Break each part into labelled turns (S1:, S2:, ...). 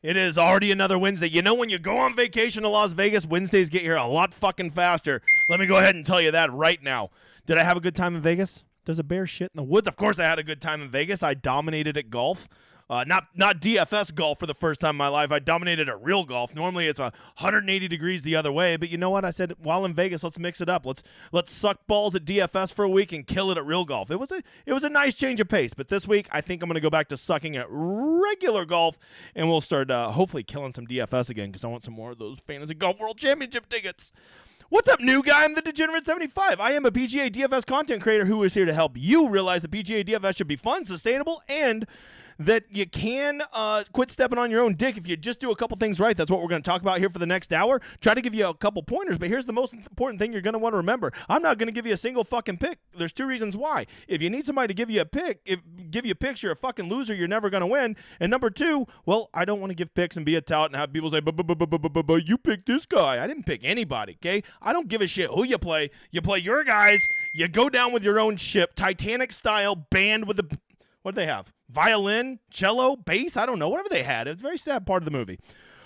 S1: It is already another Wednesday. You know, when you go on vacation to Las Vegas, Wednesdays get here a lot fucking faster. Let me go ahead and tell you that right now. Did I have a good time in Vegas? Does a bear shit in the woods? Of course I had a good time in Vegas. I dominated at golf. Not DFS golf for the first time in my life. I dominated at real golf. Normally it's 180 degrees the other way, but you know what? I said, while in Vegas, let's mix it up. Let's suck balls at DFS for a week and kill it at real golf. It was a nice change of pace, but this week I think I'm going to go back to sucking at regular golf, and we'll start hopefully killing some DFS again because I want some more of those Fantasy Golf World Championship tickets. What's up, new guy? I'm the Degenerate 75. I am a PGA DFS content creator who is here to help you realize that PGA DFS should be fun, sustainable, and that you can quit stepping on your own dick if you just do a couple things right. That's what we're going to talk about here for the next hour. Try to give you a couple pointers, but here's the most important thing you're going to want to remember. I'm not going to give you a single fucking pick. There's two reasons why. If you need somebody to give you a pick, give you picks, you're a fucking loser. You're never going to win. And number two, well, I don't want to give picks and be a tout and have people say, but you picked this guy. I didn't pick anybody, okay? I don't give a shit who you play. You play your guys. You go down with your own ship, Titanic style, band with a... What do they have? Violin, cello, bass? I don't know. Whatever they had. It's a very sad part of the movie.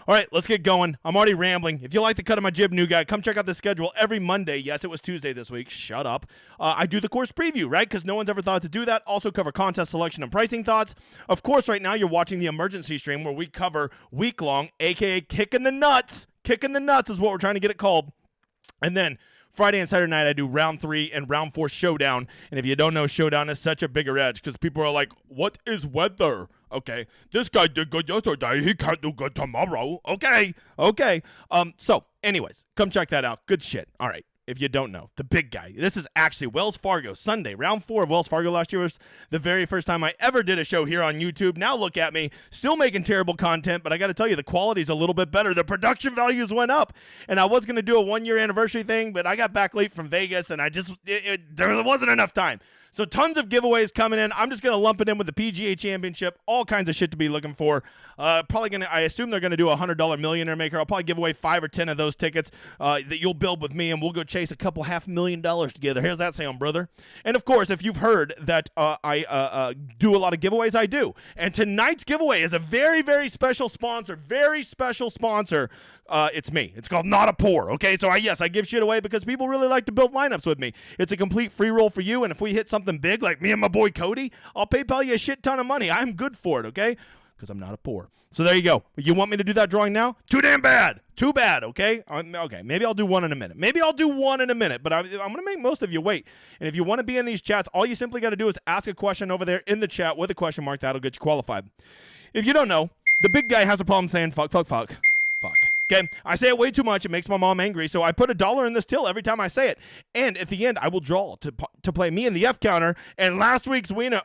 S1: All right, let's get going. I'm already rambling. If you like the cut of my jib, new guy, come check out the schedule every Monday. Yes, it was Tuesday this week. Shut up. I do the course preview, right? Because no one's ever thought to do that. Also cover contest selection and pricing thoughts. Of course, right now you're watching the emergency stream where we cover week-long, a.k.a. Kicking the Nuts. Kicking the Nuts is what we're trying to get it called. And then Friday and Saturday night, I do round 3 and round 4 showdown. And if you don't know, showdown is such a bigger edge because people are like, what is weather? Okay, this guy did good yesterday. He can't do good tomorrow. Okay. So anyways, come check that out. Good shit. All right. If you don't know, the big guy. This is actually Wells Fargo Sunday. Round 4 of Wells Fargo last year was the very first time I ever did a show here on YouTube. Now look at me, still making terrible content, but I got to tell you, the quality's a little bit better. The production values went up, and I was going to do a 1-year anniversary thing, but I got back late from Vegas, and there wasn't enough time. So tons of giveaways coming in. I'm just going to lump it in with the PGA Championship, all kinds of shit to be looking for. I assume they're going to do a $100 Millionaire Maker. I'll probably give away 5 or 10 of those tickets that you'll build with me, and we'll go chase a couple $500,000 together. How's that sound, brother? And of course, if you've heard that I do a lot of giveaways, I do. And tonight's giveaway is a very, very special sponsor. It's me. It's called Not a Pour. Okay, so I give shit away because people really like to build lineups with me. It's a complete free roll for you, and if we hit something big like me and my boy Cody, I'll PayPal you a shit ton of money. I'm good for it, okay? Because I'm not a poor. So there you go. You want me to do that drawing now? Too damn bad. Too bad, okay? Okay, maybe I'll do one in a minute. But I'm going to make most of you wait. And if you want to be in these chats, all you simply got to do is ask a question over there in the chat with a question mark. That'll get you qualified. If you don't know, the big guy has a problem saying fuck. Okay, I say it way too much. It makes my mom angry, so I put $1 in this till every time I say it. And at the end, I will draw to play me in the F counter. And last week's winner,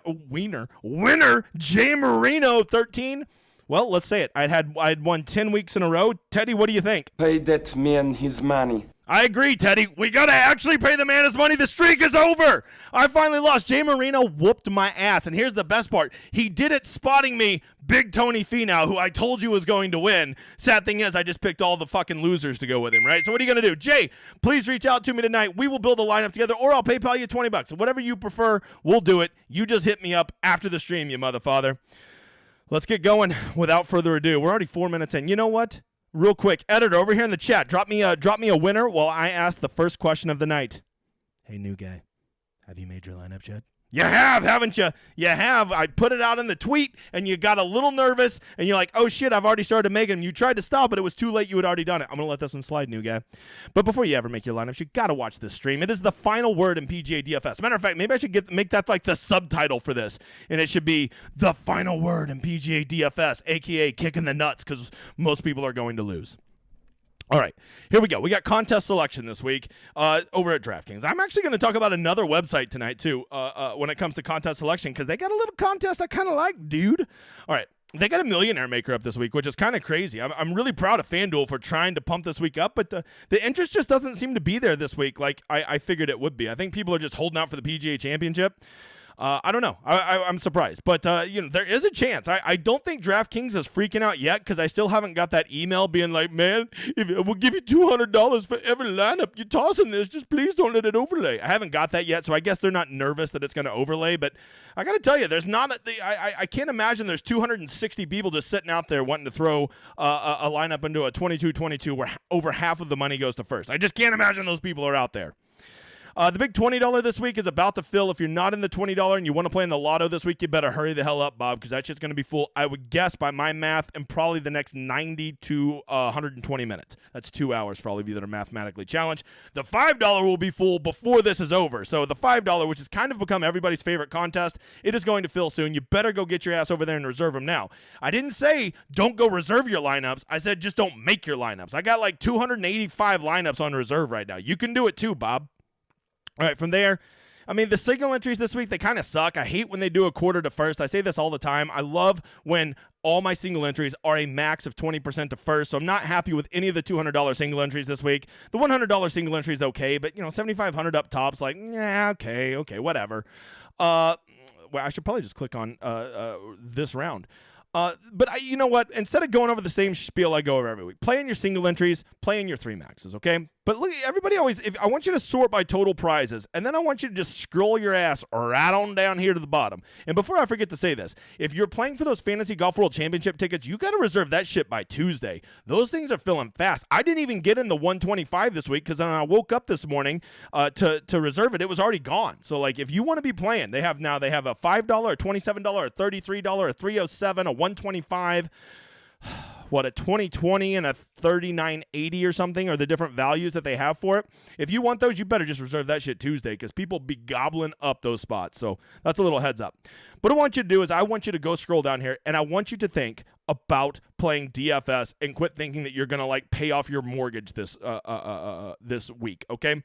S1: Jay Marino, 13. Well, let's say it. I'd won 10 weeks in a row. Teddy, what do you think?
S2: Pay that man his money.
S1: I agree, Teddy. We got to actually pay the man his money. The streak is over. I finally lost. Jay Marino whooped my ass. And here's the best part. He did it spotting me, Big Tony Finau, who I told you was going to win. Sad thing is, I just picked all the fucking losers to go with him, right? So what are you going to do? Jay, please reach out to me tonight. We will build a lineup together, or I'll PayPal you $20. Whatever you prefer, we'll do it. You just hit me up after the stream, you motherfather. Let's get going without further ado. We're already 4 minutes in. You know what? Real quick, editor, over here in the chat, drop me a winner while I ask the first question of the night. Hey, new guy, have you made your lineups yet? You have, haven't you? You have. I put it out in the tweet, and you got a little nervous, and you're like, oh, shit, I've already started making them. You tried to stop, but it was too late. You had already done it. I'm going to let this one slide, new guy. But before you ever make your lineups, you got to watch this stream. It is the final word in PGA DFS. Matter of fact, maybe I should make that like the subtitle for this, and it should be the final word in PGA DFS, a.k.a. kicking the nuts, because most people are going to lose. All right, here we go. We got contest selection this week over at DraftKings. I'm actually going to talk about another website tonight, too, when it comes to contest selection, because they got a little contest I kind of like, dude. All right, they got a Millionaire Maker up this week, which is kind of crazy. I'm really proud of FanDuel for trying to pump this week up, but the interest just doesn't seem to be there this week like I figured it would be. I think people are just holding out for the PGA Championship. I don't know. I'm surprised. But, there is a chance. I don't think DraftKings is freaking out yet because I still haven't got that email being like, man, we'll give you $200 for every lineup you toss in this. Just please don't let it overlay. I haven't got that yet, so I guess they're not nervous that it's going to overlay. But I got to tell you, there's not I can't imagine there's 260 people just sitting out there wanting to throw a lineup into a 22-22 where over half of the money goes to first. I just can't imagine those people are out there. The big $20 this week is about to fill. If you're not in the $20 and you want to play in the lotto this week, you better hurry the hell up, Bob, because that shit's going to be full, I would guess, by my math, in probably the next 90 to 120 minutes. That's 2 hours for all of you that are mathematically challenged. The $5 will be full before this is over. So the $5, which has kind of become everybody's favorite contest, it is going to fill soon. You better go get your ass over there and reserve them now. I didn't say don't go reserve your lineups. I said just don't make your lineups. I got like 285 lineups on reserve right now. You can do it too, Bob. All right, from there, I mean, the signal entries this week, they kind of suck. I hate when they do a quarter to first. I say this all the time. I love when all my single entries are a max of 20% to first, so I'm not happy with any of the $200 single entries this week. The $100 single entry is okay, but, $7,500 up top's like, yeah, okay, whatever. Well, I should probably just click on this round. But you know what? Instead of going over the same spiel I go over every week, play in your single entries, play in your 3 maxes, okay? But look, everybody always, I want you to sort by total prizes, and then I want you to just scroll your ass right on down here to the bottom. And before I forget to say this, if you're playing for those Fantasy Golf World Championship tickets, you got to reserve that shit by Tuesday. Those things are filling fast. I didn't even get in the 125 this week because when I woke up this morning to reserve it, it was already gone. So, like, if you want to be playing, they have a $5, a $27, a $33, a $307, a $125. What, a 2020 and a 3980 or something are the different values that they have for it. If you want those, you better just reserve that shit Tuesday because people be gobbling up those spots. So that's a little heads up. What I want you to do is I want you to go scroll down here and I want you to think about playing DFS and quit thinking that you're going to like pay off your mortgage this week, okay?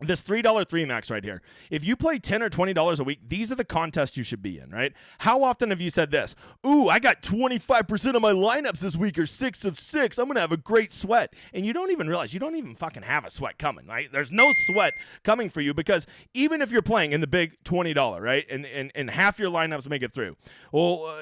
S1: This $3 3 max right here. If you play $10 or $20 a week, these are the contests you should be in, right? How often have you said this? Ooh, I got 25% of my lineups this week are 6 of 6. I'm going to have a great sweat. And you don't even realize you don't even fucking have a sweat coming, right? There's no sweat coming for you because even if you're playing in the big $20, right, and half your lineups make it through, well,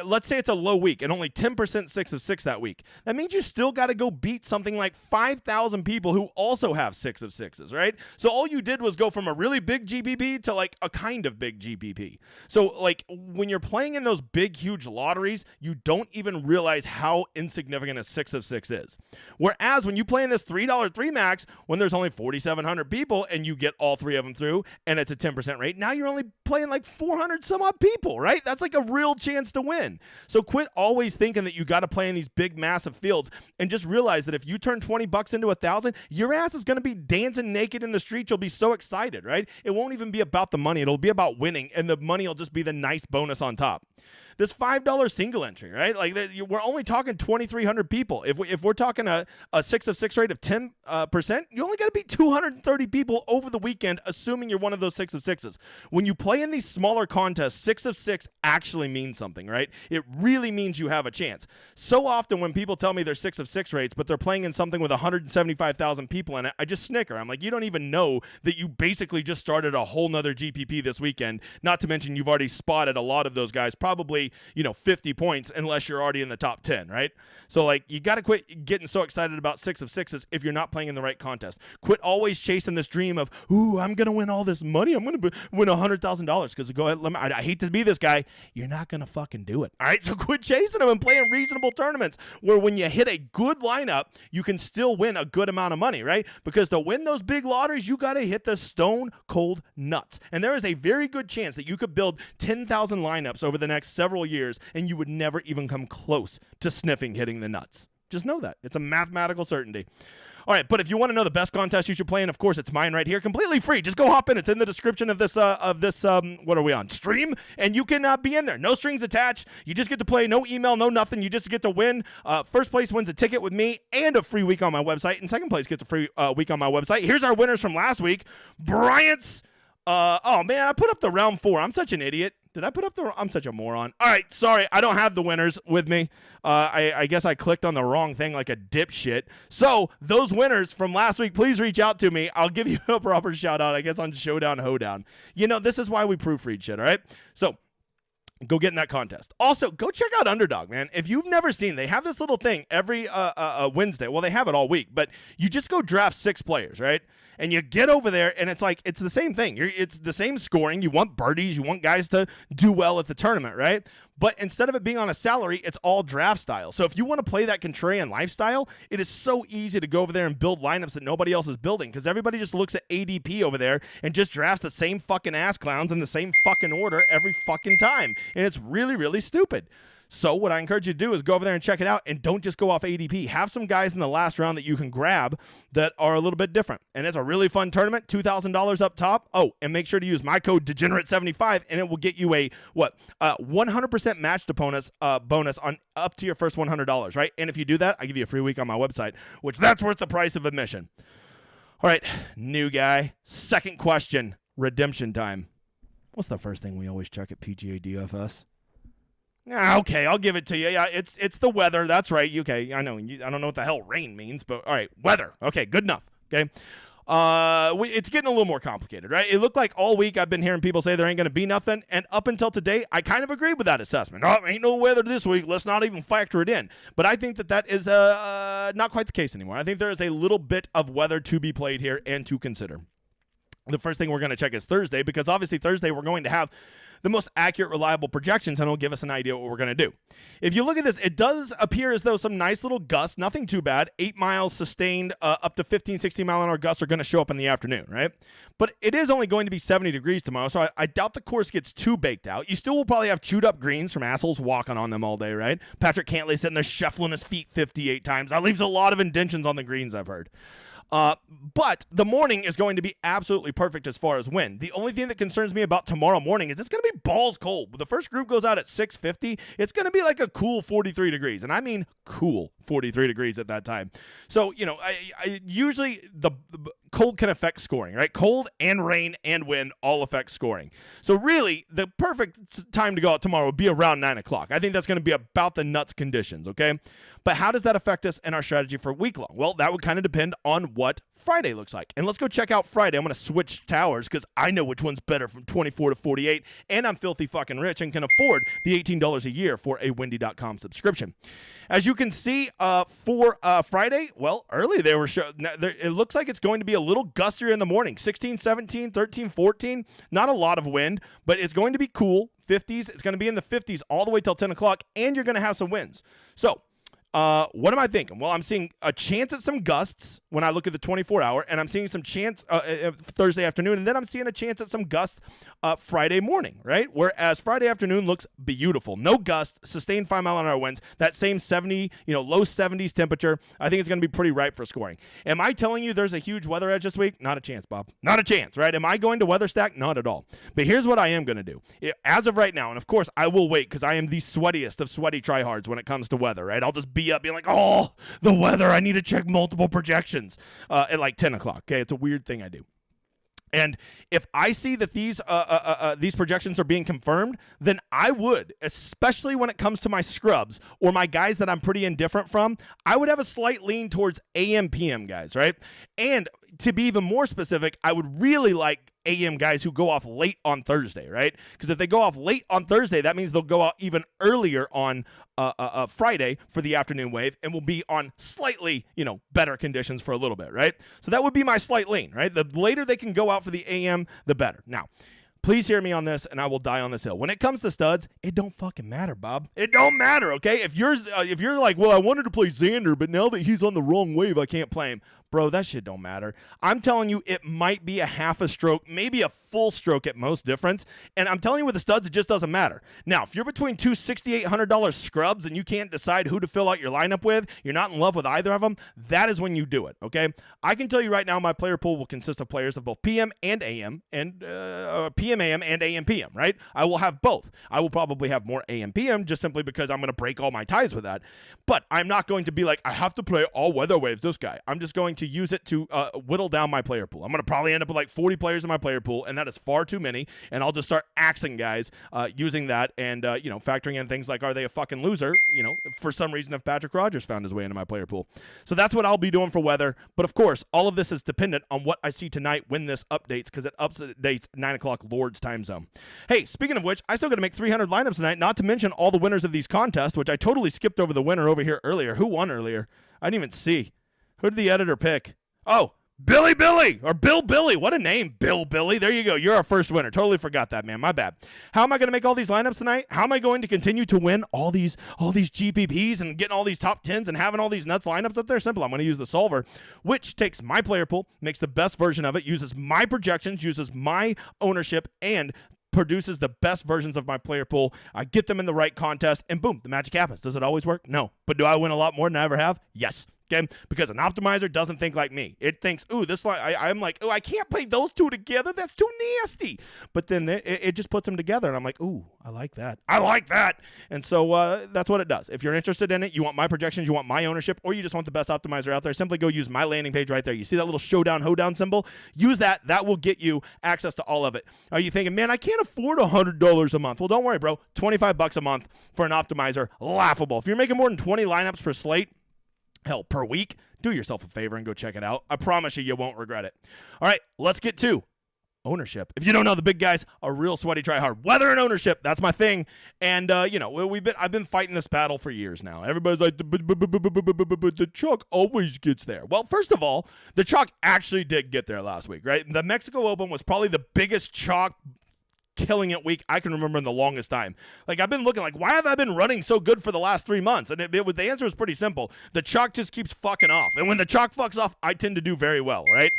S1: let's say it's a low week and only 10% 6 of 6 that week. That means you still got to go beat something like 5,000 people who also have 6 of 6s, right? So all you did was go from a really big GPP to like a kind of big GPP. So like when you're playing in those big, huge lotteries, you don't even realize how insignificant a 6 of 6 is. Whereas when you play in this $3 3 max, when there's only 4,700 people and you get all 3 of them through and it's a 10% rate, now you're only playing like 400 some odd people, right? That's like a real chance to win. So quit always thinking that you got to play in these big, massive fields and just realize that if you turn $20 into 1,000, your ass is going to be dancing naked in the street. You'll be so excited, right? It won't even be about the money. It'll be about winning, and the money will just be the nice bonus on top. This $5 single entry, right? Like we're only talking 2,300 people. If we're talking a 6 of 6 rate of 10%, you only got to beat 230 people over the weekend, assuming you're one of those 6 of 6s. When you play in these smaller contests, 6 of 6 actually means something, right? It really means you have a chance. So often when people tell me they're 6 of 6 rates, but they're playing in something with 175,000 people in it, I just snicker. I'm like, you don't even know that you basically just started a whole nother GPP this weekend. Not to mention you've already spotted a lot of those guys, probably 50 points unless you're already in the top 10, right? So like you got to quit getting so excited about 6 of 6s if you're not playing in the right contest. Quit always chasing this dream of, ooh, I'm going to win all this money. I'm going to win $100,000 because go ahead. I hate to be this guy. You're not going to fucking do it. All right. So quit chasing them and play in reasonable tournaments where when you hit a good lineup, you can still win a good amount of money, right? Because to win those big lotteries, you got to hit the stone cold nuts. And there is a very good chance that you could build 10,000 lineups over the next several years and you would never even come close to sniffing hitting the nuts. Just know that. It's a mathematical certainty. All right, but if you want to know the best contest you should play in, of course, it's mine right here, completely free. Just go hop in. It's in the description of this what are we on, stream, and you can be in there. No strings attached. You just get to play, no email, no nothing. You just get to win. First place wins a ticket with me and a free week on my website, and second place gets a free week on my website. Here's our winners from last week. Bryant's, oh, man, I put up the round 4. I'm such an idiot. Did I put up the? I'm such a moron. All right, sorry, I don't have the winners with me. I guess I clicked on the wrong thing like a dipshit. So those winners from last week, please reach out to me. I'll give you a proper shout out, I guess, on Showdown Hoedown. You know, this is why we proofread shit, all right? So go get in that contest. Also, go check out Underdog, man. If you've never seen, they have this little thing every Wednesday. Well, they have it all week, but you just go draft 6 players, right? And you get over there, and it's like, it's the same thing. It's the same scoring. You want birdies. You want guys to do well at the tournament, right? But instead of it being on a salary, it's all draft style. So if you want to play that contrarian lifestyle, it is so easy to go over there and build lineups that nobody else is building because everybody just looks at ADP over there and just drafts the same fucking ass clowns in the same fucking order every fucking time. And it's really, really stupid. So what I encourage you to do is go over there and check it out, and don't just go off ADP. Have some guys in the last round that you can grab that are a little bit different. And it's a really fun tournament, $2,000 up top. Oh, and make sure to use my code Degenerate75, and it will get you a 100% matched bonus on up to your first $100, right? And if you do that, I give you a free week on my website, which that's worth the price of admission. All right, new guy. Second question, redemption time. What's the first thing we always check at PGA DFS? Okay, I'll give it to you. Yeah, it's the weather. That's right. Okay, I know. I don't know what the hell rain means, but all right, weather. Okay, good enough. Okay. It's getting a little more complicated, right? It looked like all week I've been hearing people say there ain't going to be nothing, and up until today, I kind of agreed with that assessment. Oh, ain't no weather this week. Let's not even factor it in. But I think that is not quite the case anymore. I think there is a little bit of weather to be played here and to consider. The first thing we're going to check is Thursday, because obviously Thursday we're going to have the most accurate, reliable projections, and it'll give us an idea what we're going to do. If you look at this, it does appear as though some nice little gusts, nothing too bad, 8 miles sustained, up to 15, 16 mile an hour gusts are going to show up in the afternoon, right? But it is only going to be 70 degrees tomorrow, so I doubt the course gets too baked out. You still will probably have chewed up greens from assholes walking on them all day, right? Patrick Cantlay sitting there shuffling his feet 58 times. That leaves a lot of indentions on the greens, I've heard. But the morning is going to be absolutely perfect as far as wind. The only thing that concerns me about tomorrow morning is it's going to be balls cold. When the first group goes out at 6:50, it's going to be like a cool 43 degrees. And I mean cool 43 degrees at that time. So, you know, I usually the cold can affect scoring, right? Cold and rain and wind all affect scoring. So really, the perfect time to go out tomorrow would be around 9 o'clock. I think that's going to be about the nuts conditions, okay? But how does that affect us in our strategy for week long? Well, that would kind of depend on what Friday looks like. And let's go check out Friday. I'm going to switch towers because I know which one's better from 24 to 48, and I'm filthy fucking rich and can afford the $18 a year for a Wendy.com subscription. As you can see, for Friday, well, early they were it looks like it's going to be a little gustier in the morning, 16, 17, 13, 14. Not a lot of wind, but it's going to be cool, 50s. It's going to be in the 50s all the way till 10 o'clock, and you're going to have some winds. So what am I thinking? Well, I'm seeing a chance at some gusts when I look at the 24-hour, and I'm seeing some chance Thursday afternoon, and then I'm seeing a chance at some gusts Friday morning, right? Whereas Friday afternoon looks beautiful. No gust, sustained 5 mile an hour winds, that same 70, low 70s temperature. I think it's going to be pretty ripe for scoring. Am I telling you there's a huge weather edge this week? Not a chance, Bob. Not a chance, right? Am I going to weather stack? Not at all. But here's what I am going to do. As of right now, and of course I will wait because I am the sweatiest of sweaty tryhards when it comes to weather, right? I'll just be up being like, oh, the weather, I need to check multiple projections at like 10 o'clock. Okay, it's a weird thing I do. And if I see that these projections are being confirmed, then I would, especially when it comes to my scrubs or my guys that I'm pretty indifferent from, I would have a slight lean towards AM, PM guys, right? And to be even more specific, I would really like AM guys who go off late on Thursday, right? Because if they go off late on Thursday, that means they'll go out even earlier on Friday for the afternoon wave and will be on slightly, better conditions for a little bit, right? So that would be my slight lean, right? The later they can go out for the AM, the better. Now, please hear me on this, and I will die on this hill. When it comes to studs, it don't fucking matter, Bob. It don't matter, okay? If you're like, well, I wanted to play Xander, but now that he's on the wrong wave, I can't play him. Bro, that shit don't matter. I'm telling you, it might be a half a stroke, maybe a full stroke at most difference. And I'm telling you with the studs, it just doesn't matter. Now, if you're between two $6,800 scrubs and you can't decide who to fill out your lineup with, you're not in love with either of them, that is when you do it, okay? I can tell you right now, my player pool will consist of players of both PM and AM, and PM AM and AM PM, right? I will have both. I will probably have more AM PM just simply because I'm going to break all my ties with that. But I'm not going to be like, I have to play all weather waves, this guy. I'm just going to use it to whittle down my player pool. I'm going to probably end up with like 40 players in my player pool, and that is far too many, and I'll just start axing guys using that and, factoring in things like, are they a fucking loser, for some reason if Patrick Rogers found his way into my player pool. So that's what I'll be doing for weather, but of course, all of this is dependent on what I see tonight when this updates, because it updates 9 o'clock Lord's time zone. Hey, speaking of which, I still got to make 300 lineups tonight, not to mention all the winners of these contests, which I totally skipped over the winner over here earlier. Who won earlier? I didn't even see. Who did the editor pick? Oh, Billy, or Bill Billy. What a name, Bill Billy. There you go. You're our first winner. Totally forgot that, man. My bad. How am I going to make all these lineups tonight? How am I going to continue to win all these GPPs and getting all these top 10s and having all these nuts lineups up there? Simple. I'm going to use the solver, which takes my player pool, makes the best version of it, uses my projections, uses my ownership, and produces the best versions of my player pool. I get them in the right contest, and boom, the magic happens. Does it always work? No. But do I win a lot more than I ever have? Yes. Okay, because an optimizer doesn't think like me. It thinks, ooh, this line, I'm like, ooh, I can't play those two together. That's too nasty. But then it just puts them together, and I'm like, ooh, I like that. And so that's what it does. If you're interested in it, you want my projections, you want my ownership, or you just want the best optimizer out there, simply go use my landing page right there. You see that little showdown, hoedown symbol? Use that. That will get you access to all of it. Are you thinking, man, I can't afford $100 a month? Well, don't worry, bro. $25 a month for an optimizer, laughable. If you're making more than 20 lineups per slate, hell, per week, do yourself a favor and go check it out. I promise you won't regret it. All right, let's get to ownership. If you don't know, the big guys are real sweaty, try hard. Weather and ownership, that's my thing. And I've been fighting this battle for years now. Everybody's like, the chalk always gets there. Well, first of all, the chalk actually did get there last week, right? The Mexico Open was probably the biggest chalk killing it week I can remember in the longest time. Like, I've been looking like, why have I been running so good for the last 3 months? And the answer is pretty simple. The chalk just keeps fucking off. And when the chalk fucks off, I tend to do very well, right?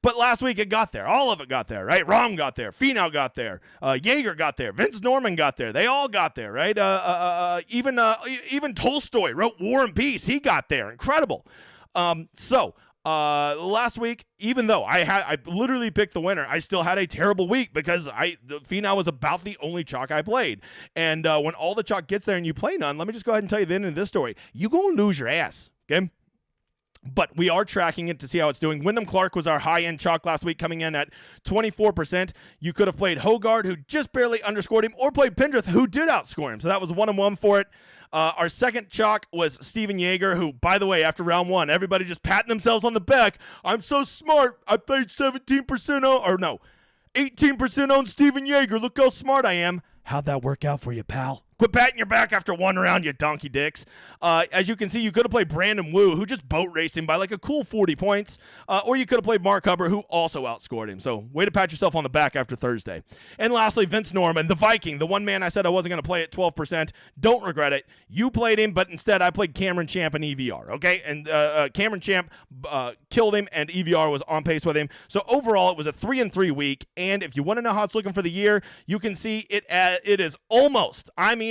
S1: But last week it got there. All of it got there, right? Rahm got there. Finau got there. Jaeger got there. Vince Norman got there. They all got there, right? Even Tolstoy wrote War and Peace. He got there. Incredible. Last week, even though I literally picked the winner, I still had a terrible week because Finau was about the only chalk I played. And when all the chalk gets there and you play none, let me just go ahead and tell you the end of this story. You're going to lose your ass, okay? But we are tracking it to see how it's doing. Wyndham Clark was our high-end chalk last week, coming in at 24%. You could have played Hogard, who just barely underscored him, or played Pendrith, who did outscore him. So that was 1-1 for it. Our second chalk was Steven Jaeger, who, by the way, after round one, everybody just patting themselves on the back. I'm so smart. I played 18% on Steven Jaeger. Look how smart I am. How'd that work out for you, pal? Quit patting your back after one round, you donkey dicks. As you can see, you could have played Brandon Wu, who just boat raced him by like a cool 40 points. Or you could have played Mark Hubbard, who also outscored him. So way to pat yourself on the back after Thursday. And lastly, Vince Norman, the Viking, the one man I said I wasn't going to play at 12%. Don't regret it. You played him, but instead I played Cameron Champ and EVR, okay? And Cameron Champ killed him, and EVR was on pace with him. So overall, it was a 3-3 week. And if you want to know how it's looking for the year, you can see it is almost 50-50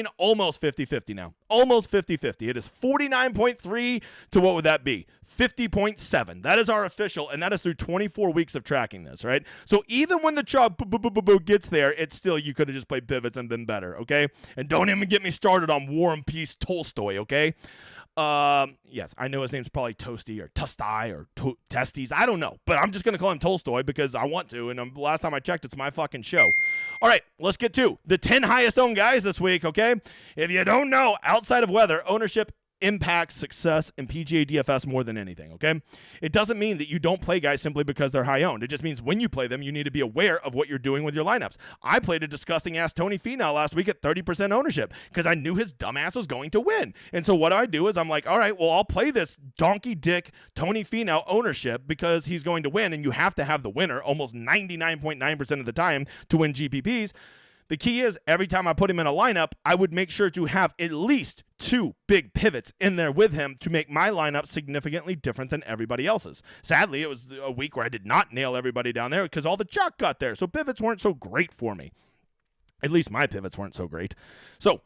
S1: now. Almost 50-50. It is 49.3 to what would that be? 50.7. That is our official, and that is through 24 weeks of tracking this, right? So even when the chalk gets there, it's still, you could have just played pivots and been better, okay? And don't even get me started on War and Peace Tolstoy, okay? Yes, I know his name's probably Toasty or Tustai or Testes. I don't know, but I'm just going to call him Tolstoy because I want to, and the last time I checked, it's my fucking show. All right, let's get to the 10 highest owned guys this week, okay? If you don't know, outside of weather, ownership impacts success in PGA DFS more than anything, okay? It doesn't mean that you don't play guys simply because they're high owned. It just means when you play them, you need to be aware of what you're doing with your lineups. I played a disgusting ass Tony Finau last week at 30% ownership because I knew his dumbass was going to win. And so what I do is I'm like, all right, well, I'll play this donkey dick Tony Finau ownership because he's going to win, and you have to have the winner almost 99.9% of the time to win GPPs. The key is every time I put him in a lineup, I would make sure to have at least 2 big pivots in there with him to make my lineup significantly different than everybody else's. Sadly, it was a week where I did not nail everybody down there because all the chalk got there. So pivots weren't so great for me. At least my pivots weren't so great. So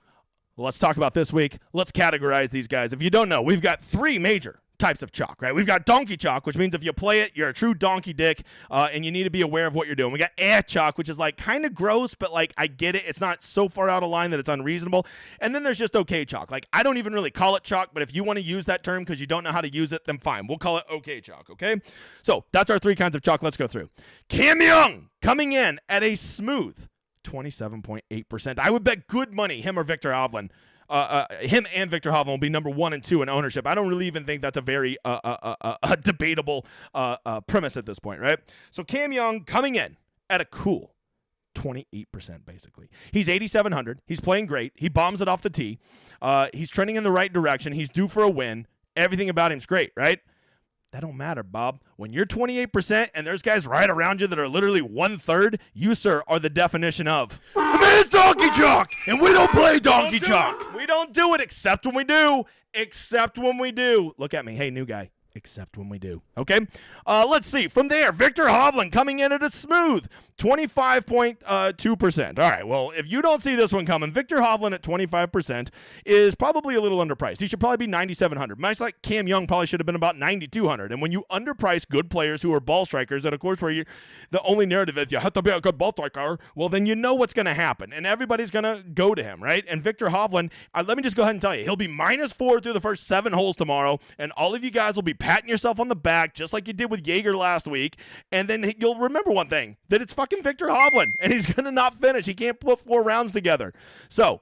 S1: let's talk about this week. Let's categorize these guys. If you don't know, we've got 3 major types of chalk, right? We've got donkey chalk, which means if you play it, you're a true donkey dick, and you need to be aware of what you're doing. We got chalk, which is like kind of gross, but like I get it. It's not so far out of line that it's unreasonable. And then there's just okay chalk. Like I don't even really call it chalk, but if you want to use that term because you don't know how to use it, then fine. We'll call it okay chalk, okay? So that's our 3 kinds of chalk. Let's go through. Cam Young coming in at a smooth 27.8%. I would bet good money him or Victor Hovland. Him and Victor Hovland will be number 1 and 2 in ownership. I don't really even think that's a very debatable premise at this point, right? So Cam Young coming in at a cool 28%, basically. He's 8,700. He's playing great. He bombs it off the tee. He's trending in the right direction. He's due for a win. Everything about him's great, right? That don't matter, Bob. When you're 28% and there's guys right around you that are literally 1/3, you, sir, are the definition of the man's donkey chalk, and we don't play donkey chalk. We don't do it except when we do. Except when we do. Look at me. Hey, new guy. Except when we do. Okay? Let's see. From there, Victor Hovland coming in at a smooth 25.2%. All right, well, if you don't see this one coming, Victor Hovland at 25% is probably a little underpriced. He should probably be 9,700. Much like Cam Young probably should have been about 9,200. And when you underprice good players who are ball strikers, and of course where the only narrative is you have to be a good ball striker, well, then you know what's going to happen. And everybody's going to go to him, right? And Victor Hovland, let me just go ahead and tell you, he'll be -4 through the first 7 holes tomorrow, and all of you guys will be patting yourself on the back just like you did with Jaeger last week. And then you'll remember one thing, that it's fucking Victor Hovland, and he's going to not finish. He can't put 4 rounds together. So,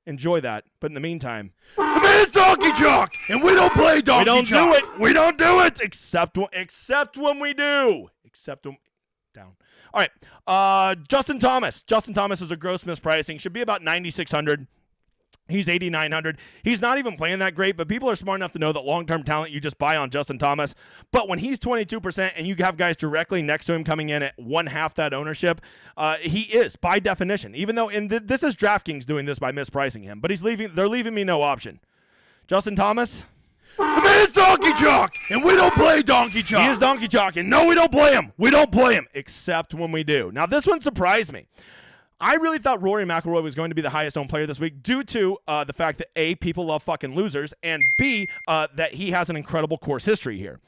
S1: enjoy that. But in the meantime, the man's donkey chalk, and we don't play donkey chalk. We don't do it. Except when we do. Except when... Down. All right. Justin Thomas. Justin Thomas is a gross mispricing. Should be about 9,600. He's 8,900. He's not even playing that great, but people are smart enough to know that long-term talent you just buy on Justin Thomas. But when he's 22% and you have guys directly next to him coming in at 1/2 that ownership, he is, by definition, even though this is DraftKings doing this by mispricing him, but they're leaving me no option. Justin Thomas, the man's donkey chalk, and we don't play donkey chalk. He is donkey chalk, and no, we don't play him. We don't play him, except when we do. Now, this one surprised me. I really thought Rory McIlroy was going to be the highest owned player this week due to the fact that A, people love fucking losers, and B, that he has an incredible course history here.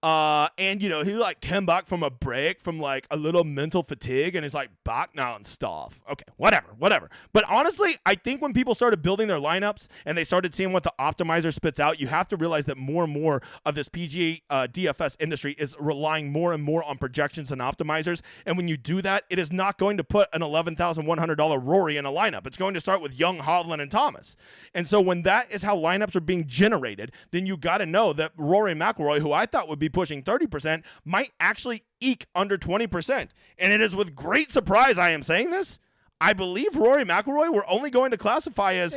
S1: And, he like came back from a break from like a little mental fatigue and he's like back now and stuff. Okay, whatever. But honestly, I think when people started building their lineups and they started seeing what the optimizer spits out, you have to realize that more and more of this PGA DFS industry is relying more and more on projections and optimizers. And when you do that, it is not going to put an $11,100 Rory in a lineup. It's going to start with Young, Hovland, and Thomas. And so when that is how lineups are being generated, then you got to know that Rory McIlroy, who I thought would be pushing 30%, might actually eke under 20%. And it is with great surprise I am saying this. I believe Rory McIlroy we're only going to classify as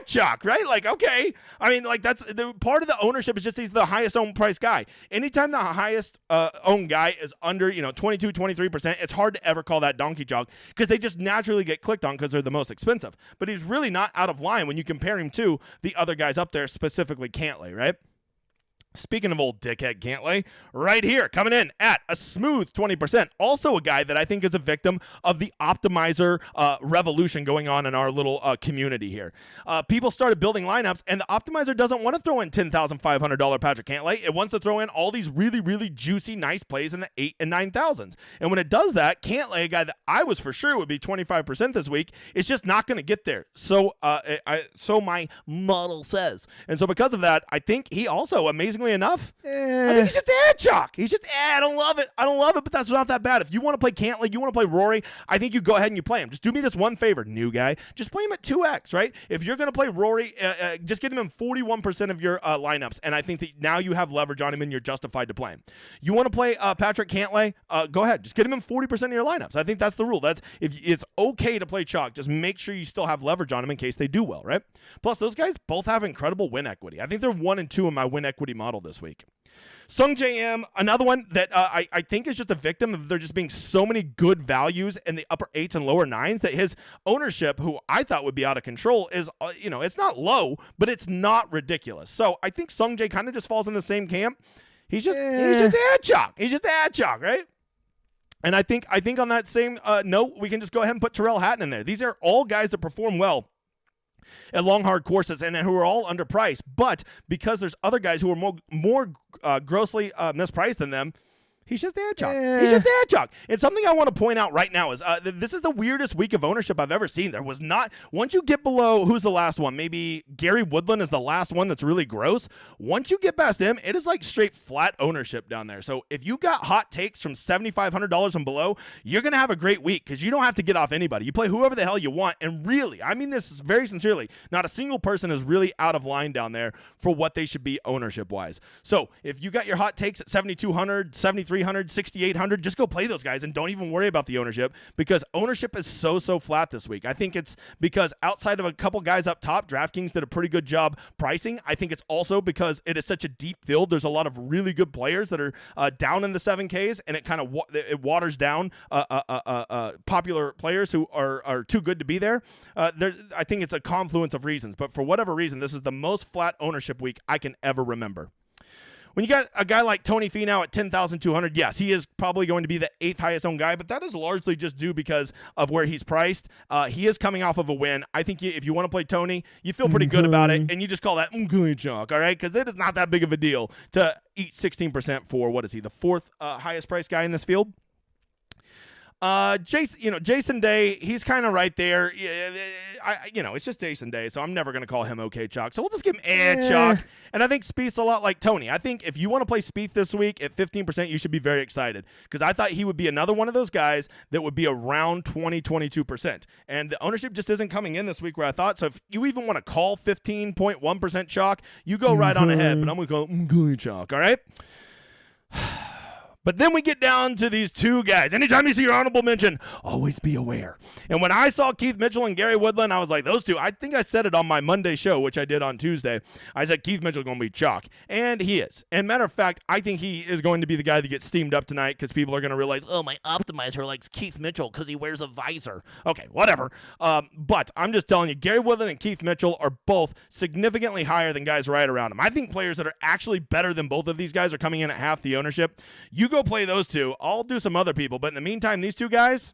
S1: chalk, right? Like, okay. I mean, like, that's the part of the ownership is just he's the highest owned price guy. Anytime the highest owned guy is under, 22, 23%, it's hard to ever call that donkey chalk because they just naturally get clicked on because they're the most expensive. But he's really not out of line when you compare him to the other guys up there, specifically Cantlay, right? Speaking of old dickhead Cantlay, right here, coming in at a smooth 20%. Also a guy that I think is a victim of the optimizer revolution going on in our little community here. People started building lineups, and the optimizer doesn't want to throw in $10,500 Patrick Cantlay. It wants to throw in all these really, really juicy, nice plays in the 8,000s and 9,000s. And when it does that, Cantlay, a guy that I was for sure would be 25% this week, is just not going to get there. So, so my model says. And so because of that, I think he also, amazingly enough, I think he's just chalk. He's just, I don't love it, but that's not that bad. If you want to play Cantlay, you want to play Rory, I think you go ahead and you play him. Just do me this one favor, new guy. Just play him at 2x, right? If you're going to play Rory, just get him in 41% of your lineups, and I think that now you have leverage on him and you're justified to play him. You want to play Patrick Cantlay, go ahead. Just get him in 40% of your lineups. I think that's the rule. That's if it's okay to play chalk, just make sure you still have leverage on him in case they do well, right? Plus, those guys both have incredible win equity. I think they're 1 and 2 in my win equity model this week. Sung JM, another one that I think is just a victim of there just being so many good values in the upper 8s and lower 9s that his ownership, who I thought would be out of control, is, it's not low, but it's not ridiculous. So I think Sung J kind of just falls in the same camp. He's just chalk. He's just chalk, right? And I think on that same note, we can just go ahead and put Tyrrell Hatton in there. These are all guys that perform well at long, hard courses and who are all underpriced. But because there's other guys who are more grossly mispriced than them, he's just ad chalk. He's just ad chalk. And something I want to point out right now is this is the weirdest week of ownership I've ever seen. There was not, once you get below, who's the last one? Maybe Gary Woodland is the last one that's really gross. Once you get past him, it is like straight flat ownership down there. So if you got hot takes from $7,500 and below, you're going to have a great week because you don't have to get off anybody. You play whoever the hell you want. And really, I mean this very sincerely, not a single person is really out of line down there for what they should be ownership-wise. So if you got your hot takes at 7,200, 7,300, 6,800, just go play those guys and don't even worry about the ownership because ownership is so flat this week. I think it's because outside of a couple guys up top, DraftKings did a pretty good job pricing. I think it's also because it is such a deep field. There's a lot of really good players that are down in the 7Ks, and it kind of it waters down popular players who are too good to be there. I think it's a confluence of reasons, but for whatever reason, this is the most flat ownership week I can ever remember. When you got a guy like Tony Finau at 10,200, yes, he is probably going to be the 8th highest owned guy, but that is largely just due because of where he's priced. He is coming off of a win. I think if you want to play Tony, you feel pretty good about it, and you just call that good chalk, all right? Because it is not that big of a deal to eat 16% for, what is he, the 4th highest priced guy in this field? Jason Day, he's kind of right there. It's just Jason Day, so I'm never going to call him okay chalk. So we'll just give him ad chalk. And I think Spieth's a lot like Tony. I think if you want to play Spieth this week at 15%, you should be very excited because I thought he would be another one of those guys that would be around 22%. And the ownership just isn't coming in this week where I thought. So if you even want to call 15.1% chalk, you go right on ahead. But I'm going to call it good chalk, all right? But then we get down to these two guys. Anytime you see your honorable mention, always be aware. And when I saw Keith Mitchell and Gary Woodland, I was like, those two, I think I said it on my Monday show, which I did on Tuesday. I said Keith Mitchell is going to be chalk. And he is. And matter of fact, I think he is going to be the guy that gets steamed up tonight because people are going to realize, oh, my optimizer likes Keith Mitchell because he wears a visor. Okay, whatever. But I'm just telling you, Gary Woodland and Keith Mitchell are both significantly higher than guys right around him. I think players that are actually better than both of these guys are coming in at half the ownership. You go play those two. I'll do some other people, but in the meantime, these two guys,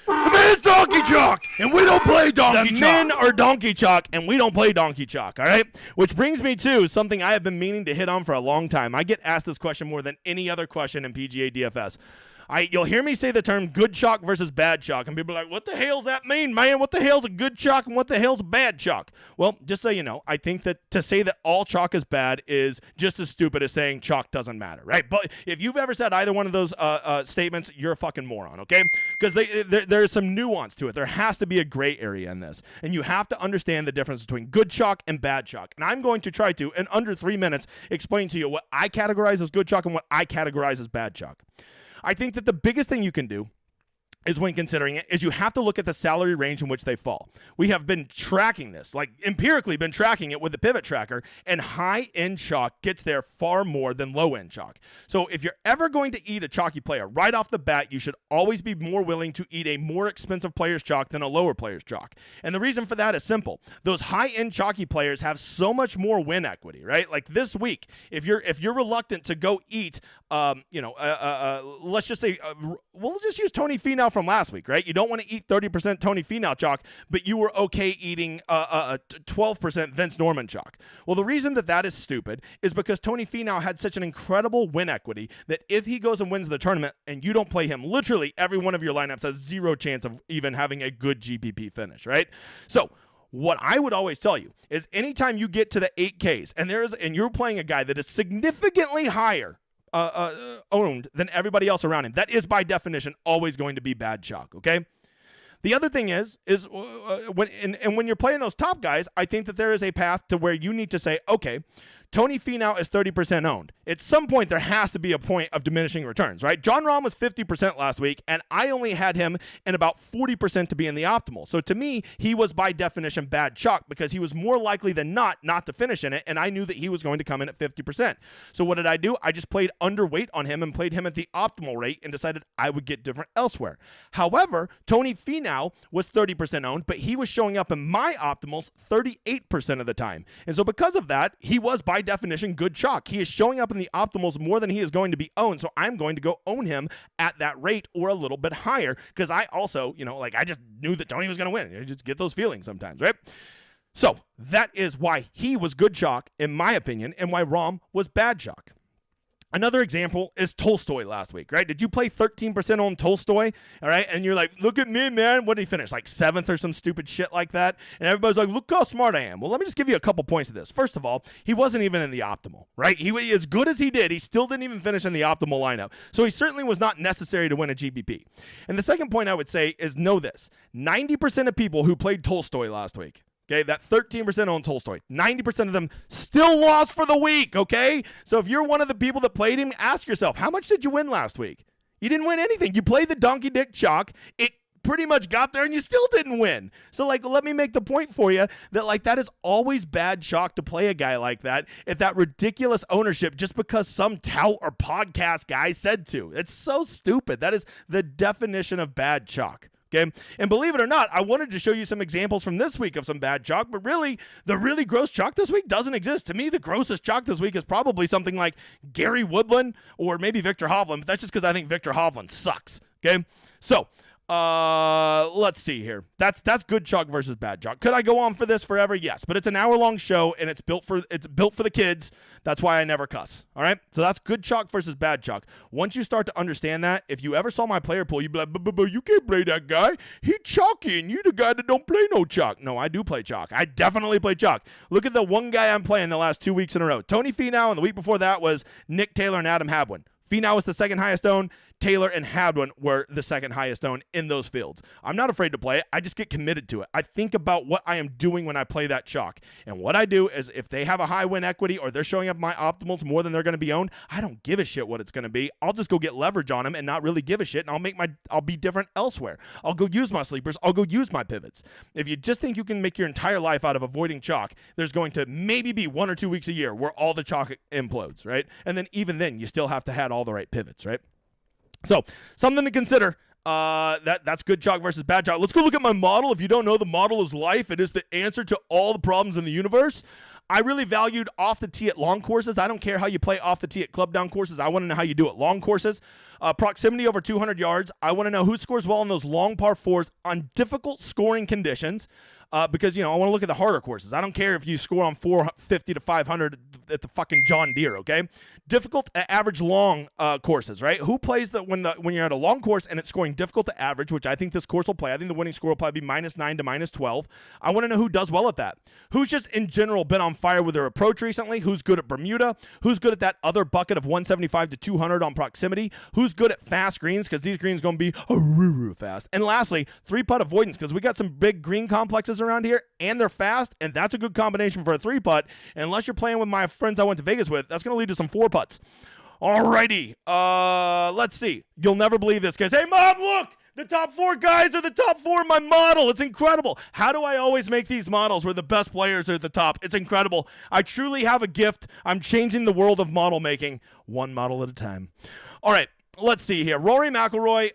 S1: the man's donkey chalk, and we don't play donkey chalk. The men are donkey chalk, and we don't play donkey chalk, all right? Which brings me to something I have been meaning to hit on for a long time. I get asked this question more than any other question in PGA DFS. You'll hear me say the term good chalk versus bad chalk, and people are like, what the hell's that mean, man? What the hell's a good chalk and what the hell's a bad chalk? Well, just so you know, I think that to say that all chalk is bad is just as stupid as saying chalk doesn't matter, right? But if you've ever said either one of those statements, you're a fucking moron, okay? Because there's some nuance to it. There has to be a gray area in this, and you have to understand the difference between good chalk and bad chalk. And I'm going to try to, in under 3 minutes, explain to you what I categorize as good chalk and what I categorize as bad chalk. I think that the biggest thing you can do is when considering it is you have to look at the salary range in which they fall. We have been tracking this, like empirically been tracking it with the pivot tracker, and high-end chalk gets there far more than low-end chalk. So if you're ever going to eat a chalky player right off the bat, you should always be more willing to eat a more expensive player's chalk than a lower player's chalk. And the reason for that is simple. Those high-end chalky players have so much more win equity, right? Like this week, if you're reluctant to go eat, let's just say, we'll just use Tony Finau from last week, right? You don't want to eat 30% Tony Finau chalk, but you were okay eating 12% Vince Norman chalk. Well, the reason that is stupid is because Tony Finau had such an incredible win equity that if he goes and wins the tournament and you don't play him, literally every one of your lineups has zero chance of even having a good GPP finish, right? So what I would always tell you is anytime you get to the 8Ks and you're playing a guy that is significantly higher owned than everybody else around him, that is by definition always going to be bad chalk, okay? The other thing is when you're playing those top guys, I think that there is a path to where you need to say, okay, Tony Finau is 30% owned. At some point, there has to be a point of diminishing returns, right? Jon Rahm was 50% last week, and I only had him in about 40% to be in the optimal. So to me, he was by definition bad chalk because he was more likely than not to finish in it, and I knew that he was going to come in at 50%. So what did I do? I just played underweight on him and played him at the optimal rate and decided I would get different elsewhere. However, Tony Finau was 30% owned, but he was showing up in my optimals 38% of the time. And so because of that, he was by definition good chalk. He is showing up in the optimals more than he is going to be owned, so I'm going to go own him at that rate or a little bit higher because I also, I just knew that Tony was going to win. You just get those feelings sometimes, right? So that is why he was good chalk, in my opinion, and why Rahm was bad chalk. Another example is Tolstoy last week, right? Did you play 13% on Tolstoy? All right. And you're like, look at me, man. What did he finish? Like 7th or some stupid shit like that. And everybody's like, look how smart I am. Well, let me just give you a couple points of this. First of all, he wasn't even in the optimal, right? He as good as he did, he still didn't even finish in the optimal lineup. So he certainly was not necessary to win a GPP. And the second point I would say is know this. 90% of people who played Tolstoy last week, okay, that 13% on Tolstoy, 90% of them still lost for the week, okay? So if you're one of the people that played him, ask yourself, how much did you win last week? You didn't win anything. You played the donkey dick chalk. It pretty much got there and you still didn't win. So, like, let me make the point for you that, like, that is always bad chalk to play a guy like that at that ridiculous ownership just because some tout or podcast guy said to. It's so stupid. That is the definition of bad chalk. Okay, and believe it or not, I wanted to show you some examples from this week of some bad chalk, but really, the really gross chalk this week doesn't exist. To me, the grossest chalk this week is probably something like Gary Woodland or maybe Victor Hovland, but that's just because I think Victor Hovland sucks. Okay, so let's see here. That's good chalk versus bad chalk. Could I go on for this forever? Yes, but it's an hour-long show and it's built for the kids. That's why I never cuss. All right, so that's good chalk versus bad chalk. Once you start to understand that, if you ever saw my player pool, you'd be like, you can't play that guy. He chalky, and you the guy that don't play no chalk. No, I do play chalk. I definitely play chalk. Look at the one guy I'm playing the last 2 weeks in a row. Tony Finau, and the week before that was Nick Taylor and Adam Hadwin. Finau was the second highest owned. Taylor and Hadwin were the second highest owned in those fields. I'm not afraid to play it. I just get committed to it. I think about what I am doing when I play that chalk. And what I do is if they have a high win equity or they're showing up my optimals more than they're going to be owned, I don't give a shit what it's going to be. I'll just go get leverage on them and not really give a shit. And I'll be different elsewhere. I'll go use my sleepers. I'll go use my pivots. If you just think you can make your entire life out of avoiding chalk, there's going to maybe be 1 or 2 weeks a year where all the chalk implodes, right? And then even then, you still have to have all the right pivots, right? So, something to consider. That's good chalk versus bad chalk. Let's go look at my model. If you don't know, the model is life. It is the answer to all the problems in the universe. I really valued off the tee at long courses. I don't care how you play off the tee at club down courses. I want to know how you do it long courses. Proximity over 200 yards. I want to know who scores well in those long par fours on difficult scoring conditions. Because, I want to look at the harder courses. I don't care if you score on 450 to 500 at the fucking John Deere, okay? Difficult to average long courses, right? Who plays when you're at a long course and it's scoring difficult to average, which I think this course will play. I think the winning score will probably be -9 to -12. I want to know who does well at that. Who's just in general been on fire with their approach recently? Who's good at Bermuda? Who's good at that other bucket of 175 to 200 on proximity? Who's good at fast greens? Because these greens going to be fast. And lastly, 3-putt avoidance, because we got some big green complexes around here and they're fast, and that's a good combination for a 3-putt. And unless you're playing with my friends I went to Vegas with, that's going to lead to some 4-putts. Alrighty, let's see. You'll never believe this, guys. Hey, Mom, look! The top 4 guys are the top 4 in my model. It's incredible. How do I always make these models where the best players are at the top? It's incredible. I truly have a gift. I'm changing the world of model making, one model at a time. All right, let's see here. Rory McIlroy,